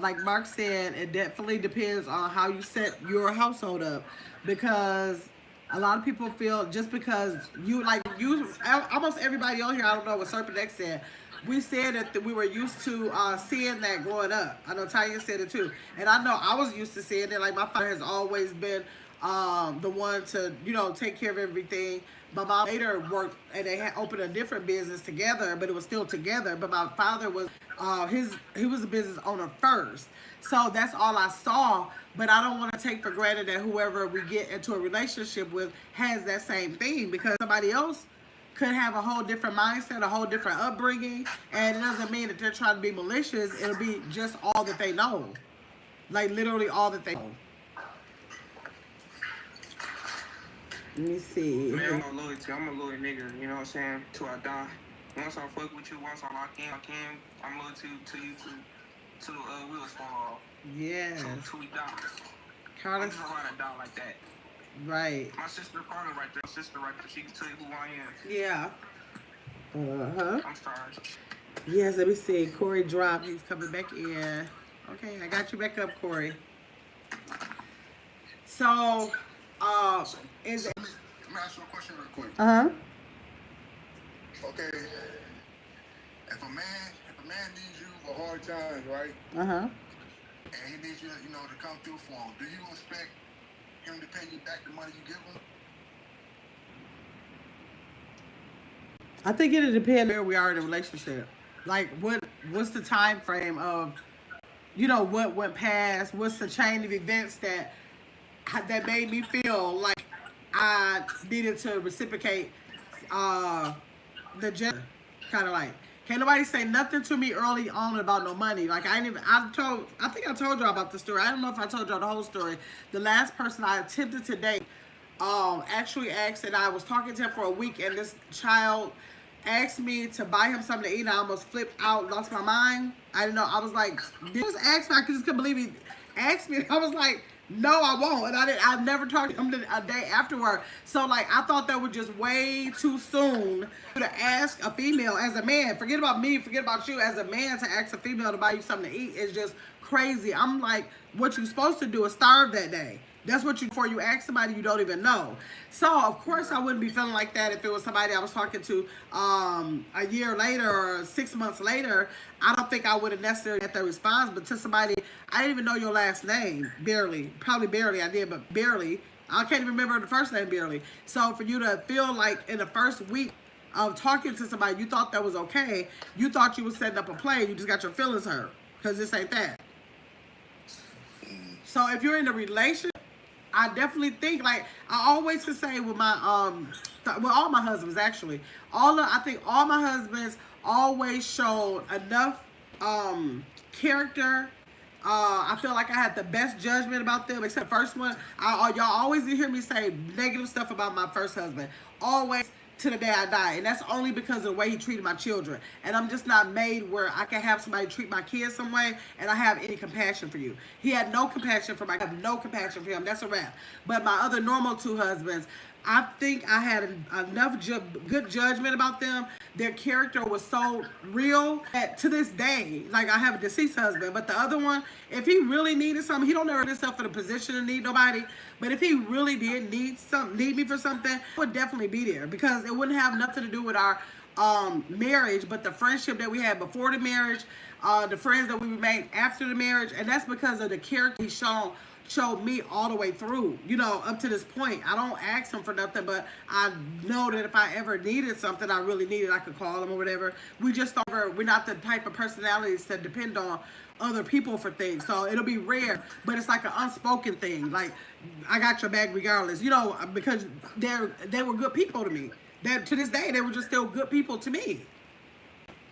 S1: like Mark said, it definitely depends on how you set your household up, because a lot of people feel just because almost everybody on here, I don't know what Serpent X said. We said that we were used to seeing that growing up. I know Tanya said it too, and I know I was used to seeing it. Like my father has always been the one to take care of everything. My mom later worked and they had opened a different business together, but it was still together. But my father was he was a business owner first, so that's all I saw. But I don't want to take for granted that whoever we get into a relationship with has that same thing, because somebody else could have a whole different mindset, a whole different upbringing, and it doesn't mean that they're trying to be malicious. It'll be just all that they know, like literally all that they know. Let me see.
S3: Man, I'm a loyalty. I'm a loyal nigga, you know what I'm saying? Till I die. Once I fuck with you, once I lock in, I'm loyal to you till the wheels fall off.
S1: Yes.
S3: Till we die.
S1: Carlos.
S3: I'm just gonna die like that.
S1: Right.
S3: My sister partner right there. My sister right there. She can tell you who I am.
S1: Yeah.
S3: I'm sorry.
S1: Yes, let me see. Corey dropped. He's coming back in. Okay, I got you back up, Corey. So, is it...
S4: Let me ask you a question real quick. Okay. If a man needs you for hard times, right? And he needs you, to come through for him, do you expect him to pay you back the money you give him?
S1: I think it'll depend where we are in a relationship. Like, what's the time frame of, what went past? What's the chain of events that made me feel like I needed to reciprocate the gender? Kind of like, can't nobody say nothing to me early on about no money. Like, I think I told y'all about the story. I don't know if I told y'all the whole story. The last person I attempted to date actually asked, and I was talking to him for a week, and this child asked me to buy him something to eat, and I almost flipped out, lost my mind. I didn't know. I was like, this asked me, I just couldn't believe he asked me. I was like, no, I won't. And I never talked to him a day afterward. So, like, I thought that was just way too soon to ask a female as a man. Forget about me, forget about you. As a man, to ask a female to buy you something to eat is just crazy. I'm like, what you're supposed to do is starve that day. That's what before you ask somebody you don't even know. So, of course, I wouldn't be feeling like that if it was somebody I was talking to a year later or 6 months later. I don't think I would have necessarily had that response. But to somebody, I didn't even know your last name, barely. Probably barely, I did, but barely. I can't even remember the first name, barely. So, for you to feel like in the first week of talking to somebody, you thought that was okay. You thought you were setting up a play. You just got your feelings hurt. Because this ain't that. So, if you're in a relationship, I definitely think, like, I always could say with my, all my husbands, actually, I think all my husbands always showed enough, character. I feel like I had the best judgment about them, except the first one. Y'all always hear me say negative stuff about my first husband. Always. To the day I die, and that's only because of the way he treated my children. And I'm just not made where I can have somebody treat my kids some way and I have any compassion for you. He had no compassion for I have no compassion for him. That's a wrap. But my other normal two husbands, I think I had enough good judgment about them. Their character was so real that to this day, like, I have a deceased husband, but the other one, if he really needed something, he don't ever himself in a position to need nobody. But if he really did need me for something, I would definitely be there, because it wouldn't have nothing to do with our marriage, but the friendship that we had before the marriage, the friends that we made after the marriage, and that's because of the character he showed me all the way through, up to this point. I don't ask him for nothing, but I know that if I ever needed something, I really needed, I could call him or whatever. We're not the type of personalities to depend on other people for things. So it'll be rare, but it's like an unspoken thing. Like, I got your back regardless, because they were good people to me. That to this day, they were just still good people to me.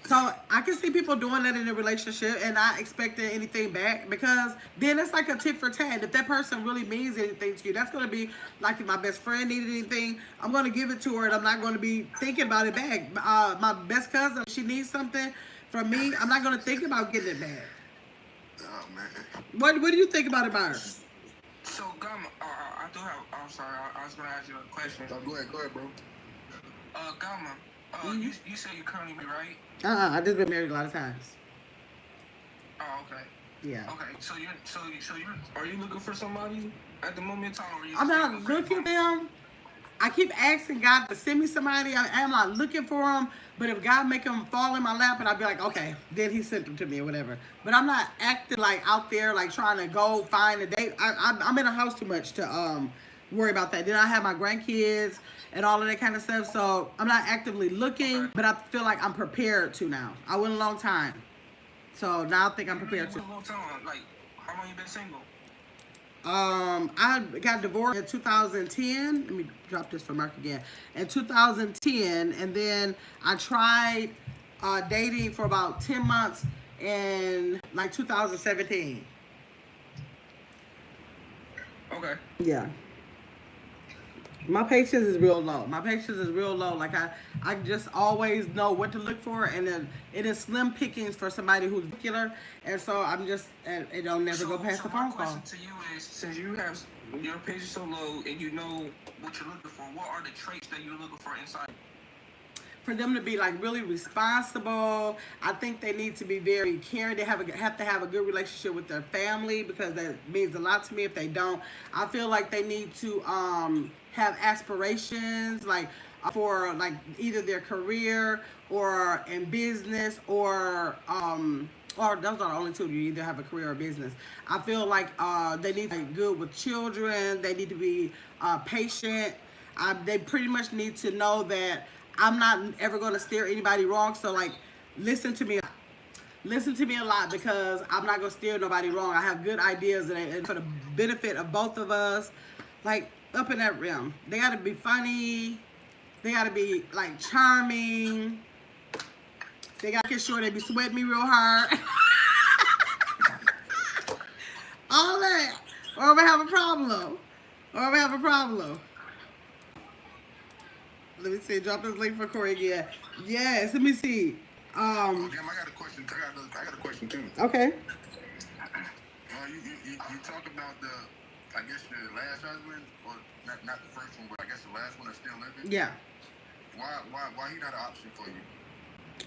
S1: So I can see people doing that in a relationship and not expecting anything back, because then it's like a tit for tat. If that person really means anything to you, that's going to be like if my best friend needed anything, I'm going to give it to her and I'm not going to be thinking about it back. My best cousin, she needs something from me, I'm not going to think about getting it back.
S4: Oh man.
S1: What do you think about it, Byron?
S3: So, Gamma, I do have. I'm sorry. I was gonna ask you a question.
S4: Oh, go ahead, bro.
S3: Gamma. You say you currently married, right?
S1: I just been married a lot of times.
S3: Oh, okay.
S1: Yeah.
S3: Okay. So you are you looking for somebody at the moment in time? Or are you
S1: I'm
S3: just
S1: not
S3: single?
S1: looking for them. I keep asking God to send me somebody. I'm not looking for them. But if God make them fall in my lap, and I'll be like, okay, then He sent them to me or whatever. But I'm not acting like out there like trying to go find a date. I'm in a house too much to worry about that. Then I have my grandkids and all of that kind of stuff. So I'm not actively looking, but I feel like I'm prepared to now. I went a long time, so now I think I'm prepared to.
S3: A long time. Like, how long you been single?
S1: I got divorced in 2010. Let me drop this for Mark again. In 2010, and then I tried dating for about 10 months in like 2017.
S3: Okay.
S1: Yeah. My patience is real low. Like I just always know what to look for, and then it is slim pickings for somebody who's particular, and so I'm just it don't never go past the phone call.
S3: My question to you is, since you have your patience so low and you know what you're looking for, what are the traits that you're looking for inside?
S1: For them to be like really responsible, I think they need to be very caring. They have to have a good relationship with their family, because that means a lot to me. If they don't, I feel like they need to have aspirations, like for like either their career or in business, or those are the only two. You either have a career or business. I feel like they need to be good with children. They need to be patient. They pretty much need to know that I'm not ever going to steer anybody wrong. So like, listen to me a lot, because I'm not going to steer nobody wrong. I have good ideas, and for the benefit of both of us, like up in that realm. They got to be funny. They got to be like charming. They got to get sure they be sweating me real hard. All that. Or I'm going to have a problem. Let me see. Drop this link for Corey again. Yes. Let me see.
S4: Damn, I got a question. I got a question too.
S1: Okay.
S4: You talk about I guess the last husband, or not the first one, but I guess the last one that's still living.
S1: Yeah.
S4: Why he not an option for you?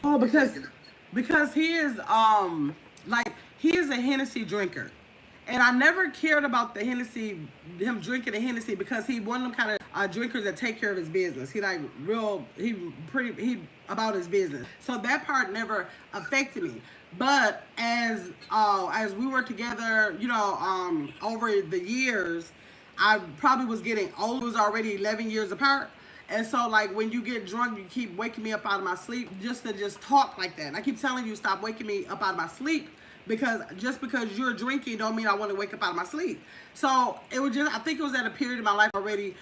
S1: Oh, because he is he is a Hennessy drinker. And I never cared about the Hennessy, him drinking the Hennessy, because he one of them kind of drinkers that take care of his business. He about his business. So that part never affected me. But as we were together, over the years, I probably was getting old. It was already 11 years apart. And so, like, when you get drunk, you keep waking me up out of my sleep just to talk like that. And I keep telling you, stop waking me up out of my sleep, because just because you're drinking don't mean I want to wake up out of my sleep. So it was I think it was at a period in my life already,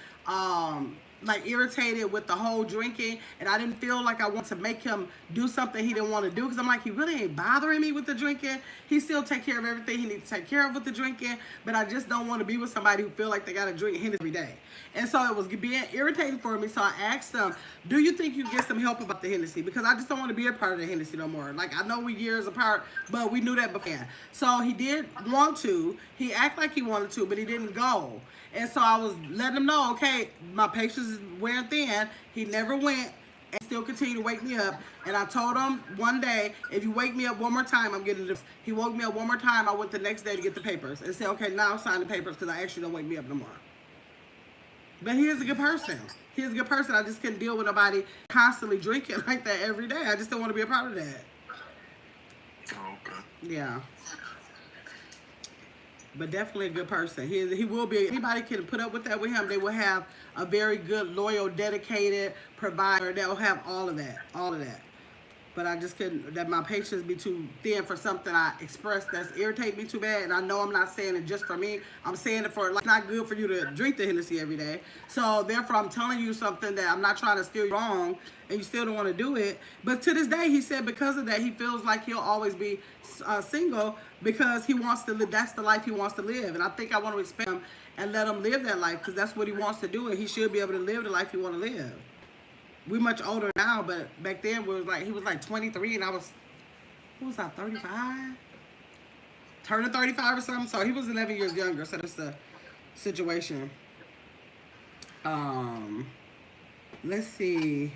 S1: like irritated with the whole drinking, and I didn't feel like I wanted to make him do something he didn't want to do, because I'm like, he really ain't bothering me with the drinking. He still take care of everything he needs to take care of with the drinking, but I just don't want to be with somebody who feel like they got to drink Hennessy every day. And so it was being irritating for me, so I asked him, do you think you get some help about the Hennessy? Because I just don't want to be a part of the Hennessy no more. Like, I know we're years apart, but we knew that before. So he did want to. He acted like he wanted to, but he didn't go. And so I was letting him know, okay, my patience is wearing thin. He never went and still continued to wake me up. And I told him one day, if you wake me up one more time, I'm getting this. He woke me up one more time. I went the next day to get the papers and said, okay, now sign the papers, because I actually don't wake me up no more. But he is a good person. I just couldn't deal with nobody constantly drinking like that every day. I just don't want to be a part of that.
S4: Oh, okay.
S1: Yeah. But definitely a good person. He will be. Anybody can put up with that with him. They will have a very good, loyal, dedicated provider. They'll have all of that. but I just couldn't, that my patience be too thin for something I express that's irritate me too bad. And I know I'm not saying it just for me. I'm saying it for, like, it's not good for you to drink the Hennessy every day. So therefore I'm telling you something that I'm not trying to steer you wrong, and you still don't want to do it. But to this day, he said because of that, he feels like he'll always be single because he wants to live, that's the life he wants to live. And I think I want to respect him and let him live that life, because that's what he wants to do, and he should be able to live the life he want to live. We're much older now, but back then he was like 23, and I was, what was I, 35? Turning 35 or something. So he was 11 years younger. So that's the situation. Let's see.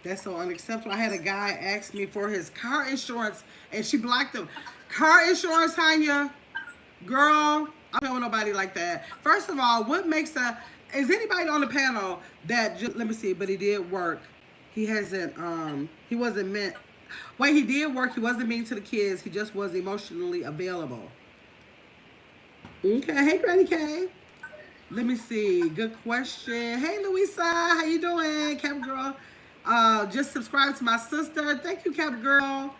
S1: That's so unacceptable. I had a guy ask me for his car insurance, and she blocked him. Car insurance, Tanya? Girl, I don't know nobody like that. First of all, what makes is anybody on the panel that just, let me see, but he did work. He hasn't, he wasn't meant, wait, he did work. He wasn't mean to the kids. He just was emotionally available. Okay, hey, Granny K. Let me see, good question. Hey, Louisa, how you doing, Cap Girl? Just subscribe to my sister. Thank you, Cap Girl.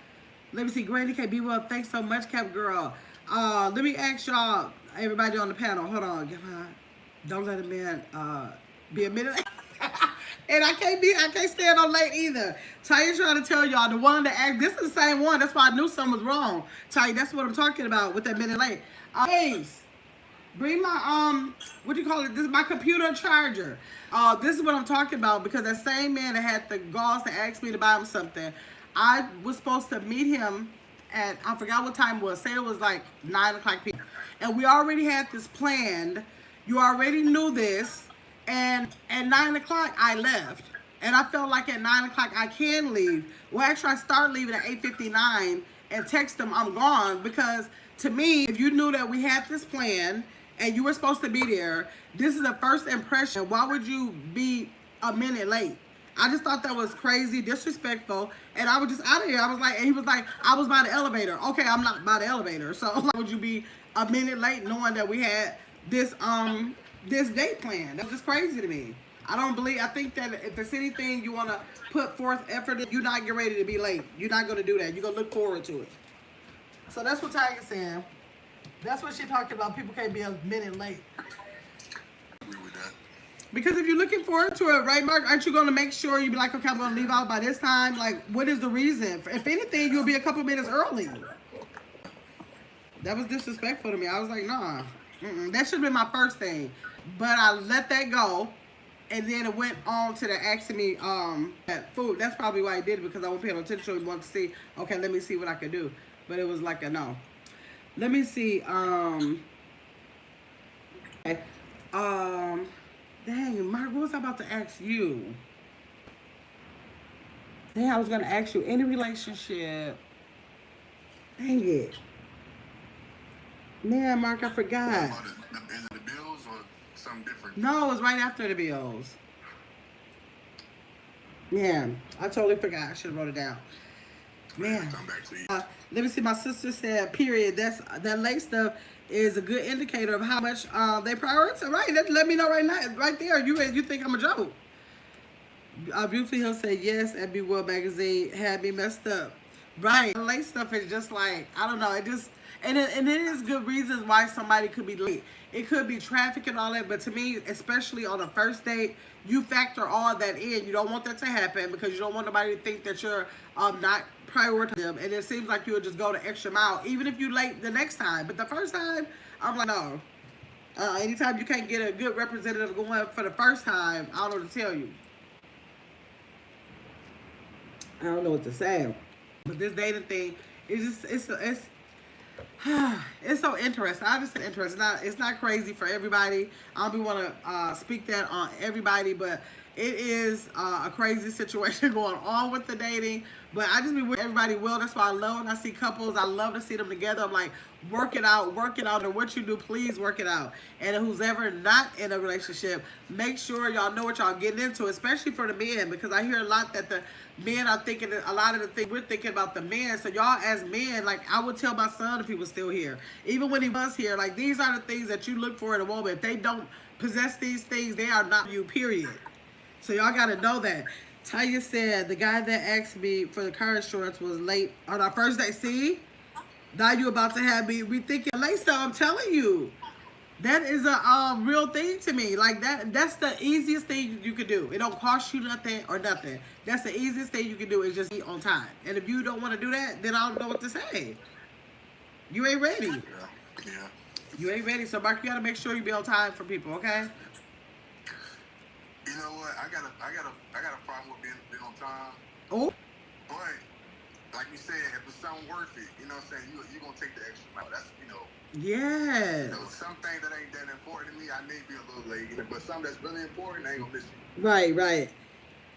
S1: Let me see, Granny K, be well. Thanks so much, Cap Girl. Let me ask y'all, everybody on the panel, hold on. Don't let a man be a minute late. And I can't stand on late either. Tanya trying to tell y'all, the one that asked, this is the same one. That's why I knew something was wrong. Tanya, that's what I'm talking about with that minute late. Ace, bring my, what do you call it? This is my computer charger. This is what I'm talking about, because that same man that had the galls to ask me to buy him something, I was supposed to meet him at, I forgot what time it was. Say it was like 9 o'clock p.m. And we already had this planned. You already knew this. And at 9 o'clock, I left. And I felt like at 9 o'clock, I can leave. Well, actually, I started leaving at 8:59 and text them I'm gone. Because to me, if you knew that we had this plan and you were supposed to be there, this is the first impression. Why would you be a minute late? I just thought that was crazy, disrespectful, and I was just out of here. I was like, and he was like, I was by the elevator. Okay, I'm not by the elevator. So why would you be a minute late knowing that we had this this date plan? That was just crazy to me. I think that if there's anything you want to put forth effort in, you're not getting ready to be late. You're not going to do that. You're going to look forward to it. So that's what Tanya's saying. That's what she's talking about. People can't be a minute late. Because if you're looking forward to it, right, Mark, aren't you going to make sure you be like, okay, I'm going to leave out by this time? Like, what is the reason? If anything, you'll be a couple minutes early. That was disrespectful to me. I was like, nah. That should have been my first thing. But I let that go. And then it went on to the asking me that food. That's probably why I did it, because I wasn't paying attention. He wanted to see, okay, let me see what I could do. But it was like a no. Let me see. Okay. Dang, Mark, what was I about to ask you? Dang, I was going to ask you, any relationship. Dang it. Man, Mark, I forgot.
S4: Is it the bills or something different?
S1: No, it was right after the bills. Man, I totally forgot. I should have wrote it down. Man.
S4: Come back to you.
S1: Let me see. My sister said, period. That late stuff is a good indicator of how much they prioritize. Right. Let me know right now. Right there. You think I'm a joke. Beautiful Hill said yes, and Be Well magazine had me messed up. Right. The late stuff is just like, I don't know. It just, and it is good reasons why somebody could be late. It could be traffic and all that, but to me, especially on a first date, you factor all that in. You don't want that to happen because you don't want nobody to think that you're not prioritizing them. And it seems like you'll just go the extra mile, even if you're late the next time. But the first time, I'm like, no. Anytime you can't get a good representative going for the first time, I don't know what to tell you. I don't know what to say. But this dating thing, it's so interesting. I just say interesting. It's not crazy for everybody. I don't want to speak that on everybody, but it is a crazy situation going on with the dating. But I just be with everybody well. That's why I love when I see couples. I love to see them together. I'm like, work it out. And what you do, please work it out. And who's ever not in a relationship, make sure y'all know what y'all getting into, especially for the men, because I hear a lot that the men are thinking, a lot of the things we're thinking about the men. So y'all as men, like I would tell my son if he was still here, even when he was here, like these are the things that you look for in a woman. If they don't possess these things, they are not you, period. So y'all got to know that. Tanya said the guy that asked me for the car insurance was late on our first day. See, now you about to have me rethinking late stuff. I'm telling you, that is a real thing to me. Like that's the easiest thing you could do. It don't cost you nothing or nothing. That's the easiest thing you can do is just be on time. And if you don't want to do that, then I don't know what to say. You ain't ready.
S4: Yeah.
S1: You ain't ready. So Mark, you gotta make sure you be on time for people, okay?
S4: You know what? I got a problem with being on time.
S1: Oh.
S4: But like you said, if it's something worth it, you know what I'm saying, you gonna take the extra mile. That's
S1: Yes.
S4: Some things that ain't that important to me, I may be a little late, but something that's really important, I ain't gonna miss it.
S1: Right.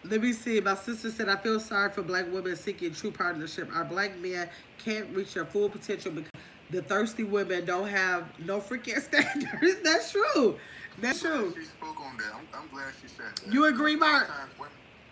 S1: Let me see. My sister said, I feel sorry for black women seeking true partnership. Our black men can't reach their full potential because the thirsty women don't have no freaking standards. That's true. That's true.
S4: She spoke on that. I'm glad she said that.
S1: You agree, Mark?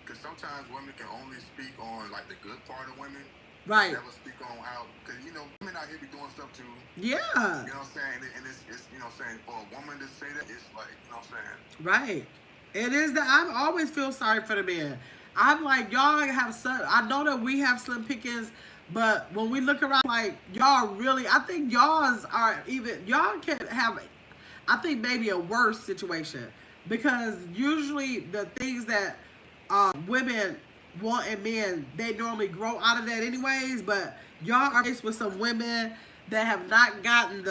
S4: Because sometimes women can only speak on like the good part of women.
S1: Right.
S4: Never speak on how, because women out here be doing stuff too.
S1: Yeah.
S4: You know what I'm saying? And it's you know what I'm saying, for a woman to say that, it's like, you know what I'm saying?
S1: Right. It is that I always feel sorry for the men. I'm like, y'all have I know that we have slim pickings, but when we look around, like, y'all really, I think y'all can have, I think maybe a worse situation, because usually the things that women want in men, they normally grow out of that anyways, but y'all are faced with some women that have not gotten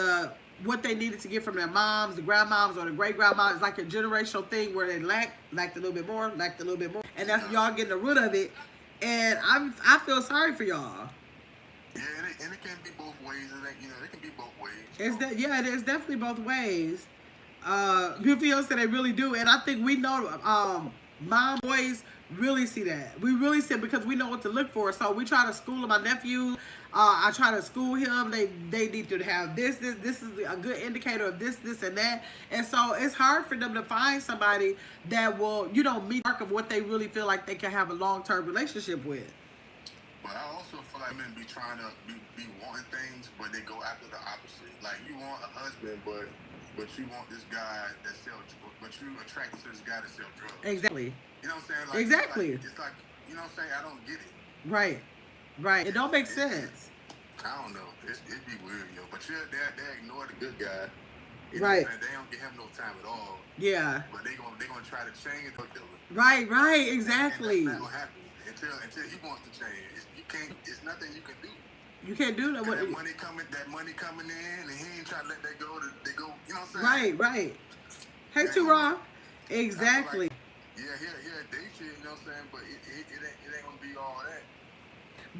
S1: what they needed to get from their moms, the grandmoms, or the great grandmoms. It's like a generational thing where they lacked a little bit more, and that's y'all getting the root of it. And I feel sorry for y'all.
S4: Yeah, and it can be both ways. It can be both ways.
S1: It is definitely both ways. Beautiful said they really do, and I think we know. Mom boys really see that. We really see it because we know what to look for. So we try to school my nephew. I try to school him. They need to have this. This is a good indicator of this, and that. And so it's hard for them to find somebody that will, meet the mark of what they really feel like they can have a long-term relationship with.
S4: But I also feel like men be trying to be wanting things, but they go after the opposite. Like, you want a husband, but you want this guy that sells, but you attracted to this guy that sells drugs.
S1: Exactly.
S4: You know what I'm saying? Like,
S1: exactly.
S4: It's like, you know what I'm saying? I don't get it.
S1: Right. It don't make sense.
S4: I don't know. It'd be weird, yo. But they ignore the good guy.
S1: Right.
S4: They don't give him no time at all.
S1: Yeah.
S4: But they gonna try to change the dealer.
S1: Right. Exactly.
S4: And that's not gonna happen until he wants to change. It's nothing you can do.
S1: You can't do that.
S4: That money coming in, and he ain't trying to let that go. They go. You know what I'm saying?
S1: Right. Hey, Tura. Exactly.
S4: Like, he'll date you. You know what I'm saying? But it ain't gonna be all that.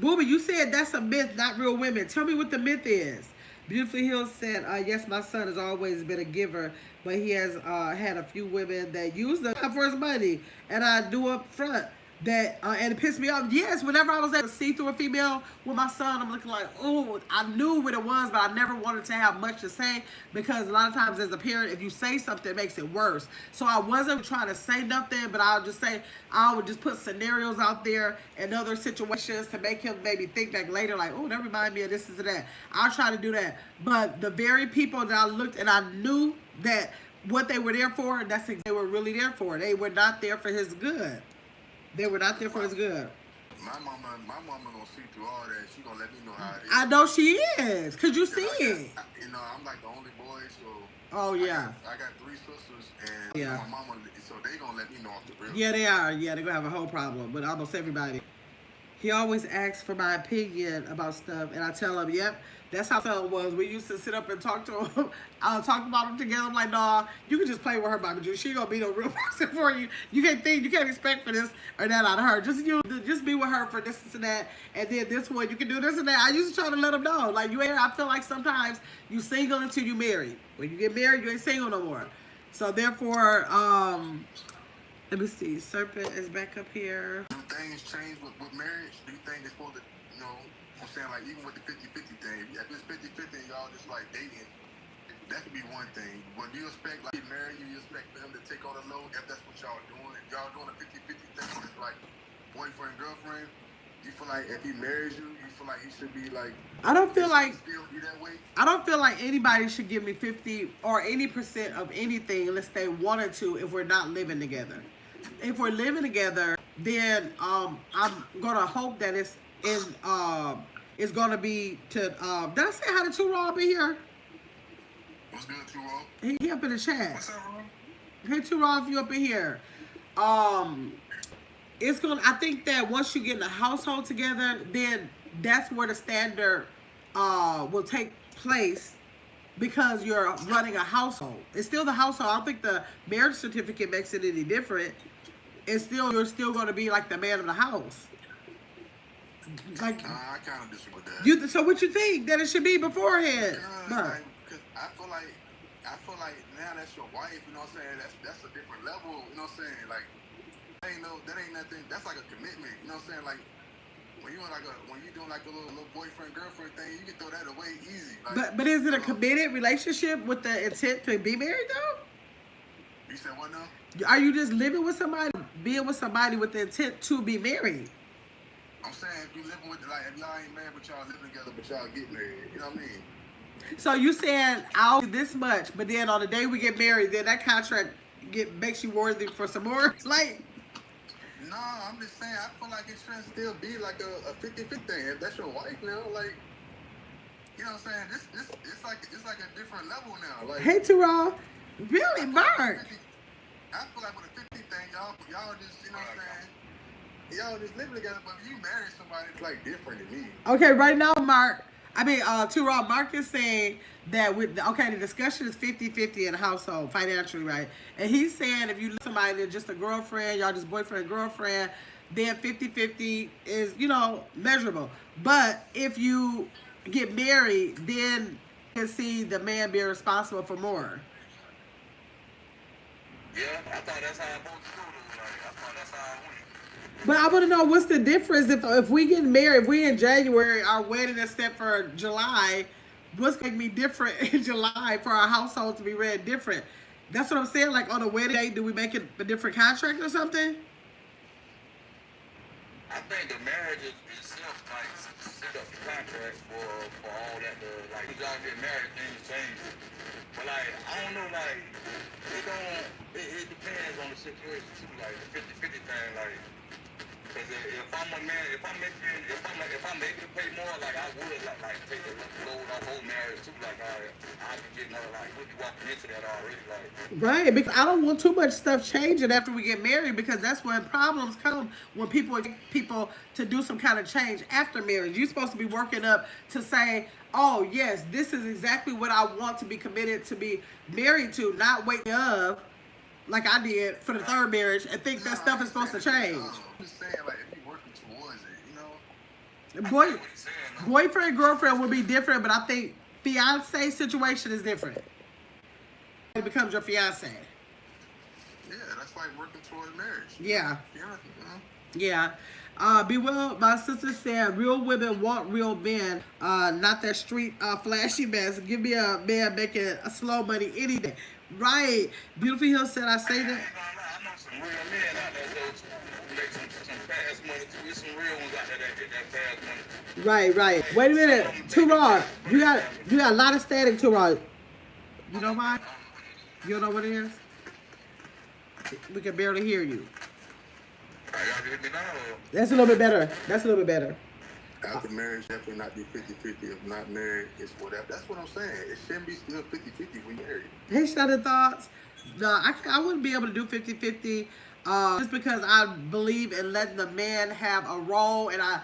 S1: Booby, you said that's a myth, not real women. Tell me what the myth is. Beautiful Hill said, yes, my son has always been a giver, but he has had a few women that use them for his money, and I do up front. And it pissed me off. Yes, whenever I was able to see through a female with my son, I'm looking like, oh, I knew what it was, but I never wanted to have much to say, because a lot of times as a parent, if you say something, it makes it worse. So I wasn't trying to say nothing, but I would just put scenarios out there and other situations to make him maybe think back later, like, oh, that reminds me of this and that. I'll try to do that. But the very people that I looked and I knew that what they were there for, they were really there for. They were not there for his good. They were not there for his good.
S4: My mama gonna see through all that. She gonna let me know how it is.
S1: I know she is, cause you see it.
S4: I'm like the only boy, so.
S1: Oh yeah.
S4: I got 3 sisters, and
S1: yeah.
S4: My mama, so they gonna let me know off the real.
S1: Yeah, they are. Yeah, they're gonna have a whole problem with almost everybody. He always asks for my opinion about stuff, and I tell him, yep. That's how it was. We used to sit up and talk to him, talk about him together. I'm like, nah, you can just play with her, Bobby Juice. She gonna be no real person for you. You can't expect for this or that out of her. Just be with her for this and that, and then this one you can do this and that. I used to try to let him know, like, I feel like sometimes you single until you married. When you get married, you ain't single no more. So therefore, let me see. Serpent is back up here.
S4: Do things change with marriage? Do you think it's supposed to, I'm saying, like, even with the 50-50 thing, if it's 50-50 and y'all just like dating, that could be one thing. But do you expect, like, married, you expect them to take on the load if that's what y'all doing? If y'all doing a 50-50 thing, it's like boyfriend, girlfriend, you feel like if he marries you feel like he should be like,
S1: I don't feel like
S4: still be that way?
S1: I don't feel like anybody should give me 50 or any % of anything unless they wanted to, if we're not living together. If we're living together, then I'm gonna hope that it's gonna be to did I say hi to Two Raw up in here?
S4: What's good, True Roll?
S1: He up in the chat.
S3: What's up, bro?
S1: Hey Two Raw, if you up in here. It's gonna I think that once you get in a household together, then that's where the standard will take place because you're running a household. It's still the household. I don't think the marriage certificate makes it any different. It's still you're still gonna be like the man of the house. Like
S4: Nah, I kind of disagree with that.
S1: so what you think that it should be beforehand?
S4: Because cause I feel like now that's your wife, you know what I'm saying? That's a different level, you know what I'm saying? Like that ain't nothing. That's like a commitment, you know what I'm saying? Like when you doing like a little boyfriend girlfriend thing, you can throw that away easy. Like,
S1: But is it a committed relationship with the intent to be married though?
S4: You said what now?
S1: Are you just living with somebody, being with somebody with the intent to be married?
S4: I'm saying if you living with if y'all ain't married but y'all living together but y'all get married, you know what I mean?
S1: So you saying I'll do this much, but then on the day we get married, then that contract makes you worthy for some more? Like,
S4: No, I'm just saying I feel like it should still be like a 50-50 thing. If that's your wife now, like you know what I'm saying? This it's like a different level now. Like
S1: hey Terrell, really, Mark?
S4: I feel like with a 50 thing, y'all just you know what I'm saying? Y'all just living together, but if you marry somebody, it's like different to me.
S1: Okay, right now, Mark. Terrell, Mark is saying that the discussion is 50-50 in a household financially, right? And he's saying if you love somebody that's just a girlfriend, y'all just boyfriend, girlfriend, then 50-50 is, measurable. But if you get married, then you can see the man being responsible for more.
S2: Yeah, I thought that's how I both do it. Like, I thought that's how I went.
S1: But I want to know what's the difference if we get married, if we in January, our wedding is set for July, what's going to be different in July for our household to be read different? That's what I'm saying. Like on a wedding day, do we make it a different contract or something?
S2: I think the marriage itself, like, set up the contract for all that. Like, y'all get married, things change. But, like, I don't know, like, it depends on the situation, too. Like, the 50-50 thing, like, because if I'm a man, if I'm able to pay more, like, I would, like take the load off whole marriage, too. Like, I could get another, like, we'll be walking into that already, like.
S1: Right, because I don't want too much stuff changing after we get married because that's when problems come when people expect people to do some kind of change after marriage. You're supposed to be working up to say, oh, yes, this is exactly what I want to be committed to be married to, not waiting up like I did for the third marriage and think that stuff is supposed to change.
S4: I'm just saying, like, if you're working towards it, you know?
S1: Boyfriend, girlfriend would be different, but I think fiance situation is different. It becomes your fiance.
S4: Yeah, that's like working towards marriage.
S1: Yeah.
S4: Yeah.
S1: Yeah. Be well, my sister said, real women want real men, not that street flashy mess. Give me a man making a slow money any day. Right. Beautiful Hill said, I say that.
S2: I know some real men out there, though, who make some fast money, too. There's some real ones out there that get that fast money.
S1: Right. Wait a minute. Turod, you got a lot of static, Turod. You know why? You don't know what it is? We can barely hear you.
S2: Y'all can hear me now, or?
S1: That's a little bit better.
S4: After marriage, definitely not be 50-50. If not married, it's whatever. That's what I'm saying. It shouldn't be still 50-50 when you're married.
S1: Hey, Shannon Thoughts. No, I wouldn't be able to do 50-50 just because I believe in letting the man have a role. And I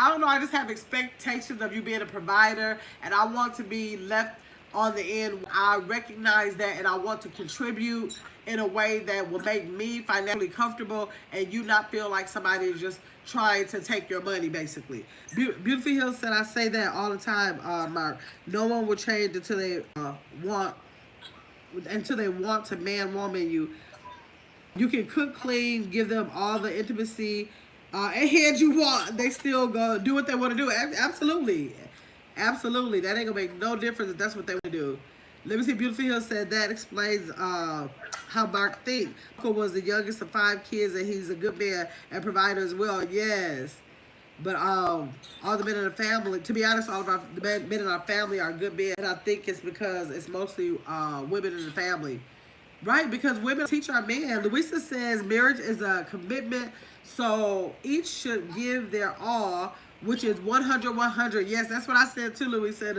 S1: don't know, I just have expectations of you being a provider. And I want to be left on the end. I recognize that and I want to contribute in a way that will make me financially comfortable and you not feel like somebody is just trying to take your money, basically. Beautiful Hill said, I say that all the time, Mark. No one will change until they want to man, woman you. You can cook, clean, give them all the intimacy and head you want. They still go do what they want to do. Absolutely. Absolutely. That ain't gonna make no difference if that's what they want to do. Let me see. Beautiful Hill said that explains how Mark thinks. Uncle was the youngest of 5 kids and he's a good man and provider as well. Yes. But all the men in the family, to be honest, all of the men in our family are good men. And I think it's because it's mostly women in the family. Right, because women teach our men. Louisa says marriage is a commitment, so each should give their all, which is 100, 100. Yes, that's what I said too, Louisa.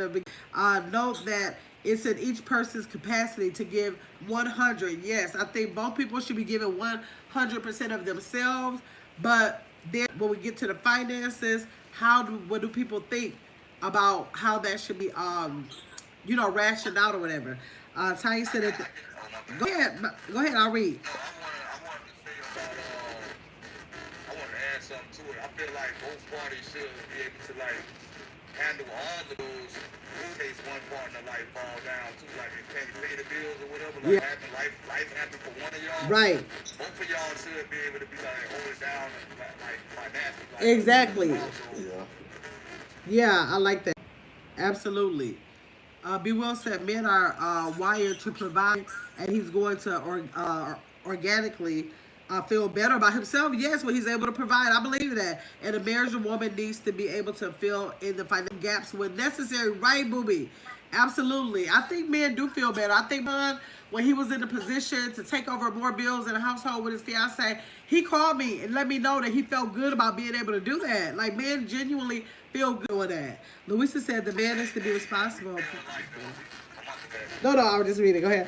S1: Note that it's in each person's capacity to give 100. Yes, I think both people should be giving 100% of themselves, but then when we get to the finances, what do people think about how that should be, rationed out or whatever? Tanya said it. Go ahead. Go ahead. I'll read.
S6: No, I wanted to say about, I want to add something to it. I feel like both parties should be able to, like, handle all of those in case one partner, like, fall down, too. Like, if can't pay the bills or whatever, like, life happen for one of y'all.
S1: Right.
S6: Both of y'all should be able to be, like, hold it down, like financially. Like,
S1: Exactly.
S7: Yeah.
S1: Yeah, I like that. Absolutely. B. Will said men are wired to provide, and he's going to organically feel better about himself. Yes, when he's able to provide, I believe that. And a marriage woman needs to be able to fill in the financial gaps when necessary. Right, booby? Absolutely. I think men do feel better. I think when he was in the position to take over more bills in the household with his fiance, he called me and let me know that he felt good about being able to do that. Like, men genuinely feel good with that. Louisa said the man is to be responsible. No, I was just reading. Go ahead.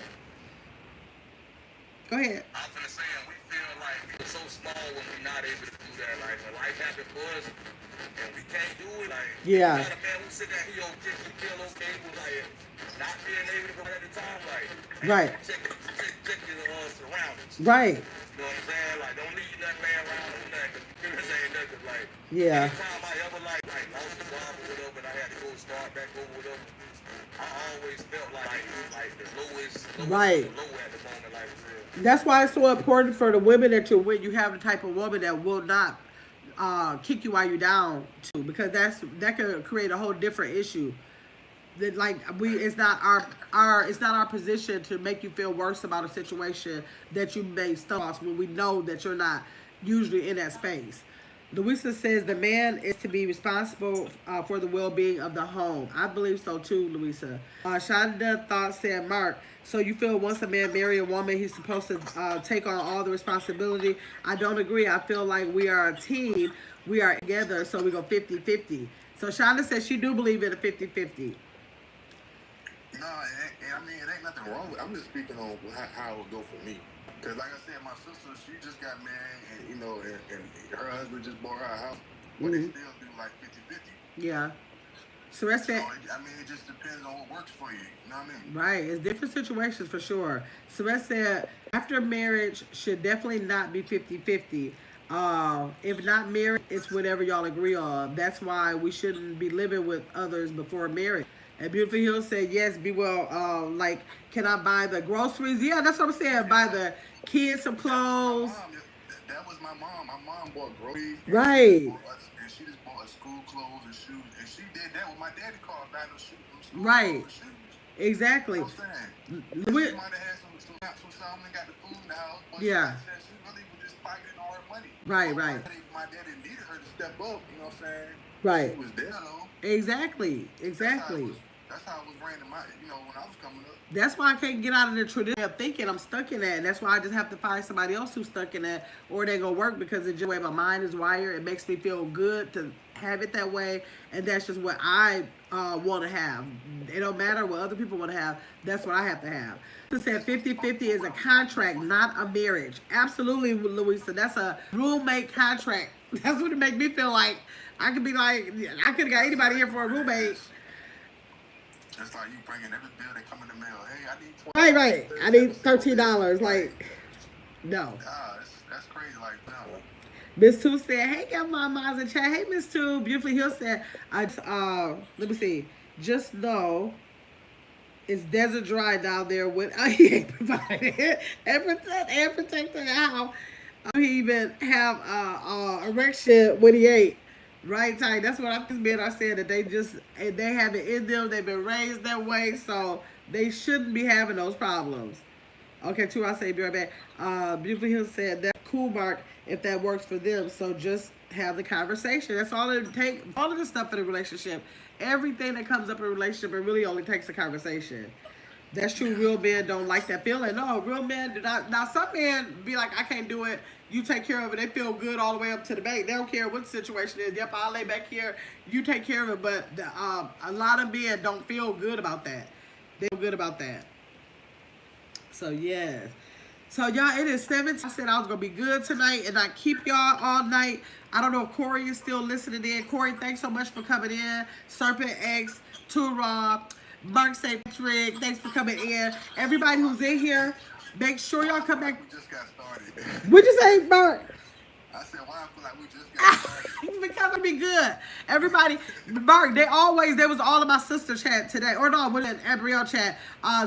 S1: Go ahead.
S6: I was gonna say, we feel like we're so small when we're not able to do that. Like, when life happened for us, and we can't do it. Like,
S1: Yeah.
S6: you know, man, we sit down, he feel okay with, like, not being able to go at the time. Like,
S1: Right.
S6: check your surroundings.
S1: Right.
S6: You know what I'm saying? Like, don't leave nothing laying around or nothing. You know what I'm saying? Nothing. Like,
S1: Yeah.
S6: anytime I ever, like lost the job or whatever, and I had to go start back over with them, I always felt like the lowest
S1: Right.
S6: low at the moment, like, for real.
S1: That's why it's so important for the women that you're with. You have the type of woman that will not kick you while you're down too, because that could create a whole different issue. That it's not our position to make you feel worse about a situation that you may stumble when we know that you're not usually in that space. Louisa says the man is to be responsible for the well-being of the home. I believe so too, Louisa. Shonda Thought said, Mark, so you feel once a man marry a woman, he's supposed to take on all the responsibility? I don't agree. I feel like we are a team. We are together, so we go 50-50. So Shonda says she do believe in a 50-50.
S4: No, it ain't nothing wrong with it. I'm just speaking on how it would go for me. Because like I said, my sister, she just got married, and, and her husband just bought her a house. But they still do like 50-50.
S1: Yeah. So that's it.
S4: It just depends on what works for you. You know what I mean?
S1: Right. It's different situations for sure. So that said, after marriage should definitely not be 50-50. If not married, it's whatever y'all agree on. That's why we shouldn't be living with others before marriage. And Beautiful Hill said, yes, be well, can I buy the groceries? Yeah, that's what I'm saying. Buy the kids some clothes.
S4: That was my mom. My mom bought groceries.
S1: Right.
S4: And she just bought us school clothes and shoes. And she did that with my daddy car, buying those shoes.
S1: Right.
S4: Shoes.
S1: Exactly.
S4: You know what I'm saying? She might have had some and got the food in the house. But
S1: Yeah.
S4: she really was just pocketing all her money.
S1: Right.
S4: My daddy needed her to step up. You know what I'm saying?
S1: Right.
S4: She was there, though.
S1: Exactly.
S4: That's how it was ran in when I was coming up.
S1: That's why I can't get out of the tradition of thinking I'm stuck in that. And that's why I just have to find somebody else who's stuck in that, or it ain't gonna work, because it's just the way my mind is wired. It makes me feel good to have it that way, and that's just what I want to have. It don't matter what other people want to have. That's what I have to have. She said 50-50 is a contract, not a marriage. Absolutely, Louisa. That's a roommate contract. That's what it makes me feel like. I could be like, I could have got anybody here for a roommate.
S4: Just like you bringing every bill that come in the mail. Hey, I need $20.
S1: Right. I need $13. Like, no.
S4: That's crazy. Like, no.
S1: Miss Two said, hey, got my mom's in chat. Hey, Miss Two. Beautifully Hill said, let me see. Just know it's desert dry down there with he ain't provided and protecting how he even have erection when he ate. Right, Ty. That's what I'm being. I said that they have it in them. They've been raised that way, so they shouldn't be having those problems. Okay, too. I say be right back. Beautiful Hill said that's cool, Mark, if that works for them. So just have the conversation. That's all it takes. All of the stuff in a relationship, everything that comes up in a relationship, it really only takes a conversation. That's true. Real men don't like that feeling. No, real men do not. Now, some men be like, I can't do it. You take care of it. They feel good all the way up to the bank. They don't care what the situation is. Yep, I'll lay back here. You take care of it. But a lot of men don't feel good about that. They feel good about that. So, yes. So, y'all, it is 7. I said I was going to be good tonight and I keep y'all all night. I don't know if Corey is still listening in. Corey, thanks so much for coming in. Serpent X, Tura, Mark St. Patrick, thanks for coming in. Everybody who's in here, make sure y'all come back.
S4: We just got started.
S1: What'd you say, Mark?
S4: I said, why I feel like we just got started.
S1: Because it'll be good. Everybody, Mark, there was all of my sister chat today, or no, with an Abrielle chat,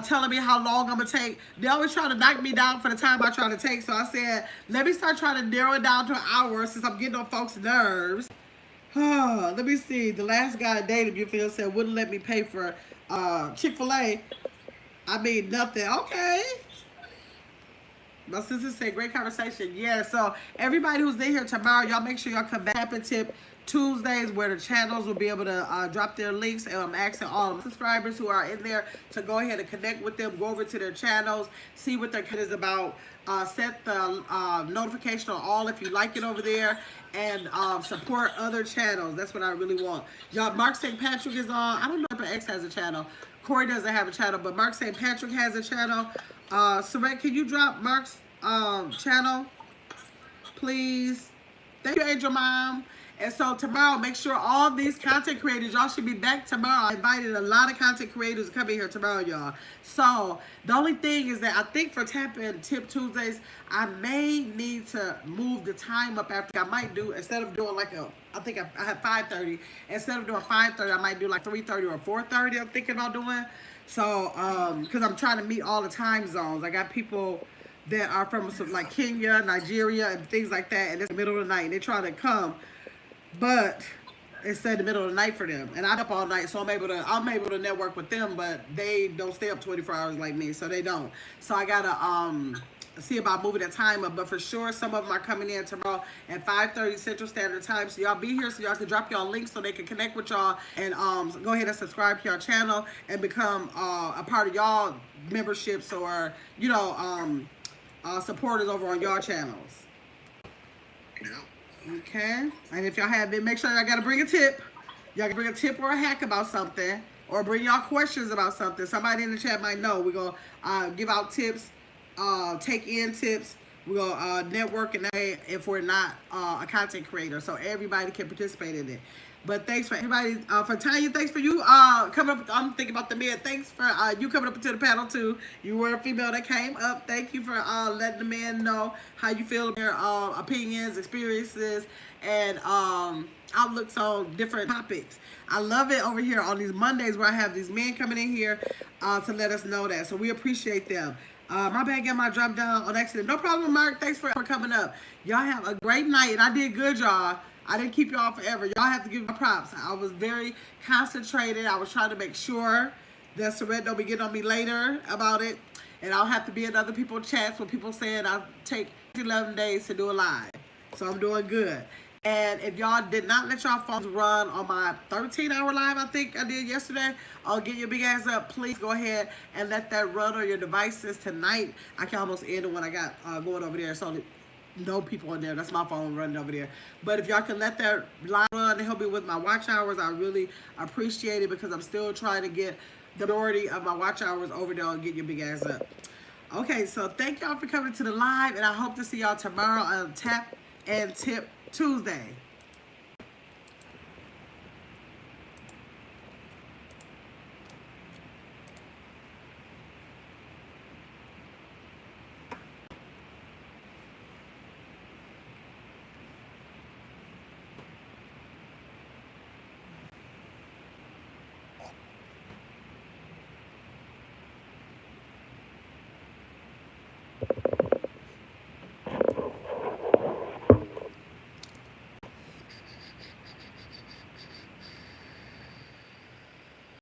S1: telling me how long I'm going to take. They always try to knock me down for the time I try to take, so I said, let me start trying to narrow it down to an hour since I'm getting on folks' nerves. Let me see. The last guy I dated, you feel, said, wouldn't let me pay for Chick-fil-A. I mean, nothing. Okay. My sister said, great conversation. Yeah, so everybody who's in here tomorrow, y'all make sure y'all come back. Tap and Tip Tuesdays, where the channels will be able to drop their links. And I'm asking all the subscribers who are in there to go ahead and connect with them, go over to their channels, see what their kid is about. Set the notification on all if you like it over there, and support other channels. That's what I really want. Y'all, Mark St. Patrick is on. I don't know if X has a channel. Corey doesn't have a channel, but Mark St. Patrick has a channel. Saret, can you drop Mark's channel, please? Thank you, Angel Mom. And so tomorrow, make sure all these content creators, y'all should be back tomorrow. I invited a lot of content creators to come in here tomorrow, y'all. So the only thing is that I think for Tap and Tip Tuesdays, I may need to move the time up after. I might do, instead of doing like I think I have 5:30. Instead of doing 5:30, I might do like 3:30 or 4:30 I'm thinking about doing. So, because I'm trying to meet all the time zones. I got people that are from like Kenya, Nigeria, and things like that, and it's the middle of the night, and they're trying to come. But it's in the middle of the night for them, and I'm up all night, so I'm able to network with them, but they don't stay up 24 hours like me, so they don't. So I gotta see about moving the time up, but for sure some of them are coming in tomorrow at 5:30 Central Standard Time. So y'all be here so y'all can drop y'all links so they can connect with y'all, and go ahead and subscribe to our channel and become a part of y'all memberships, or supporters over on y'all channels.
S4: Yep.
S1: Okay, and if y'all have it, make sure y'all gotta bring a tip. Y'all can bring a tip or a hack about something, or bring y'all questions about something. Somebody in the chat might know. We're gonna give out tips, take in tips. We're gonna network and if we're not a content creator, so everybody can participate in it. But thanks for everybody, for Tanya, thanks for you coming up. I'm thinking about the men. Thanks for you coming up to the panel too. You were a female that came up. Thank you for letting the men know how you feel, their opinions, experiences, and outlooks on different topics. I love it over here on these Mondays where I have these men coming in here to let us know that. So we appreciate them. My bad, got my drop down on accident. No problem, Mark. Thanks for coming up. Y'all have a great night, and I did good, y'all. I didn't keep y'all forever. Y'all have to give me props. I was very concentrated. I was trying to make sure that Saret don't be getting on me later about it. And I'll have to be in other people's chats when people saying I'll take 11 days to do a live. So I'm doing good. And if y'all did not let y'all phones run on my 13-hour live, I think I did yesterday, I'll get your big ass up. Please go ahead and let that run on your devices tonight. I can almost end it when I got going over there. So no people in there. That's my phone running over there. But if y'all can let that live run and help me with my watch hours, I really appreciate it, because I'm still trying to get the majority of my watch hours over there and get your big ass up. Okay, so thank y'all for coming to the live, and I hope to see y'all tomorrow on Tap and Tip Tuesday.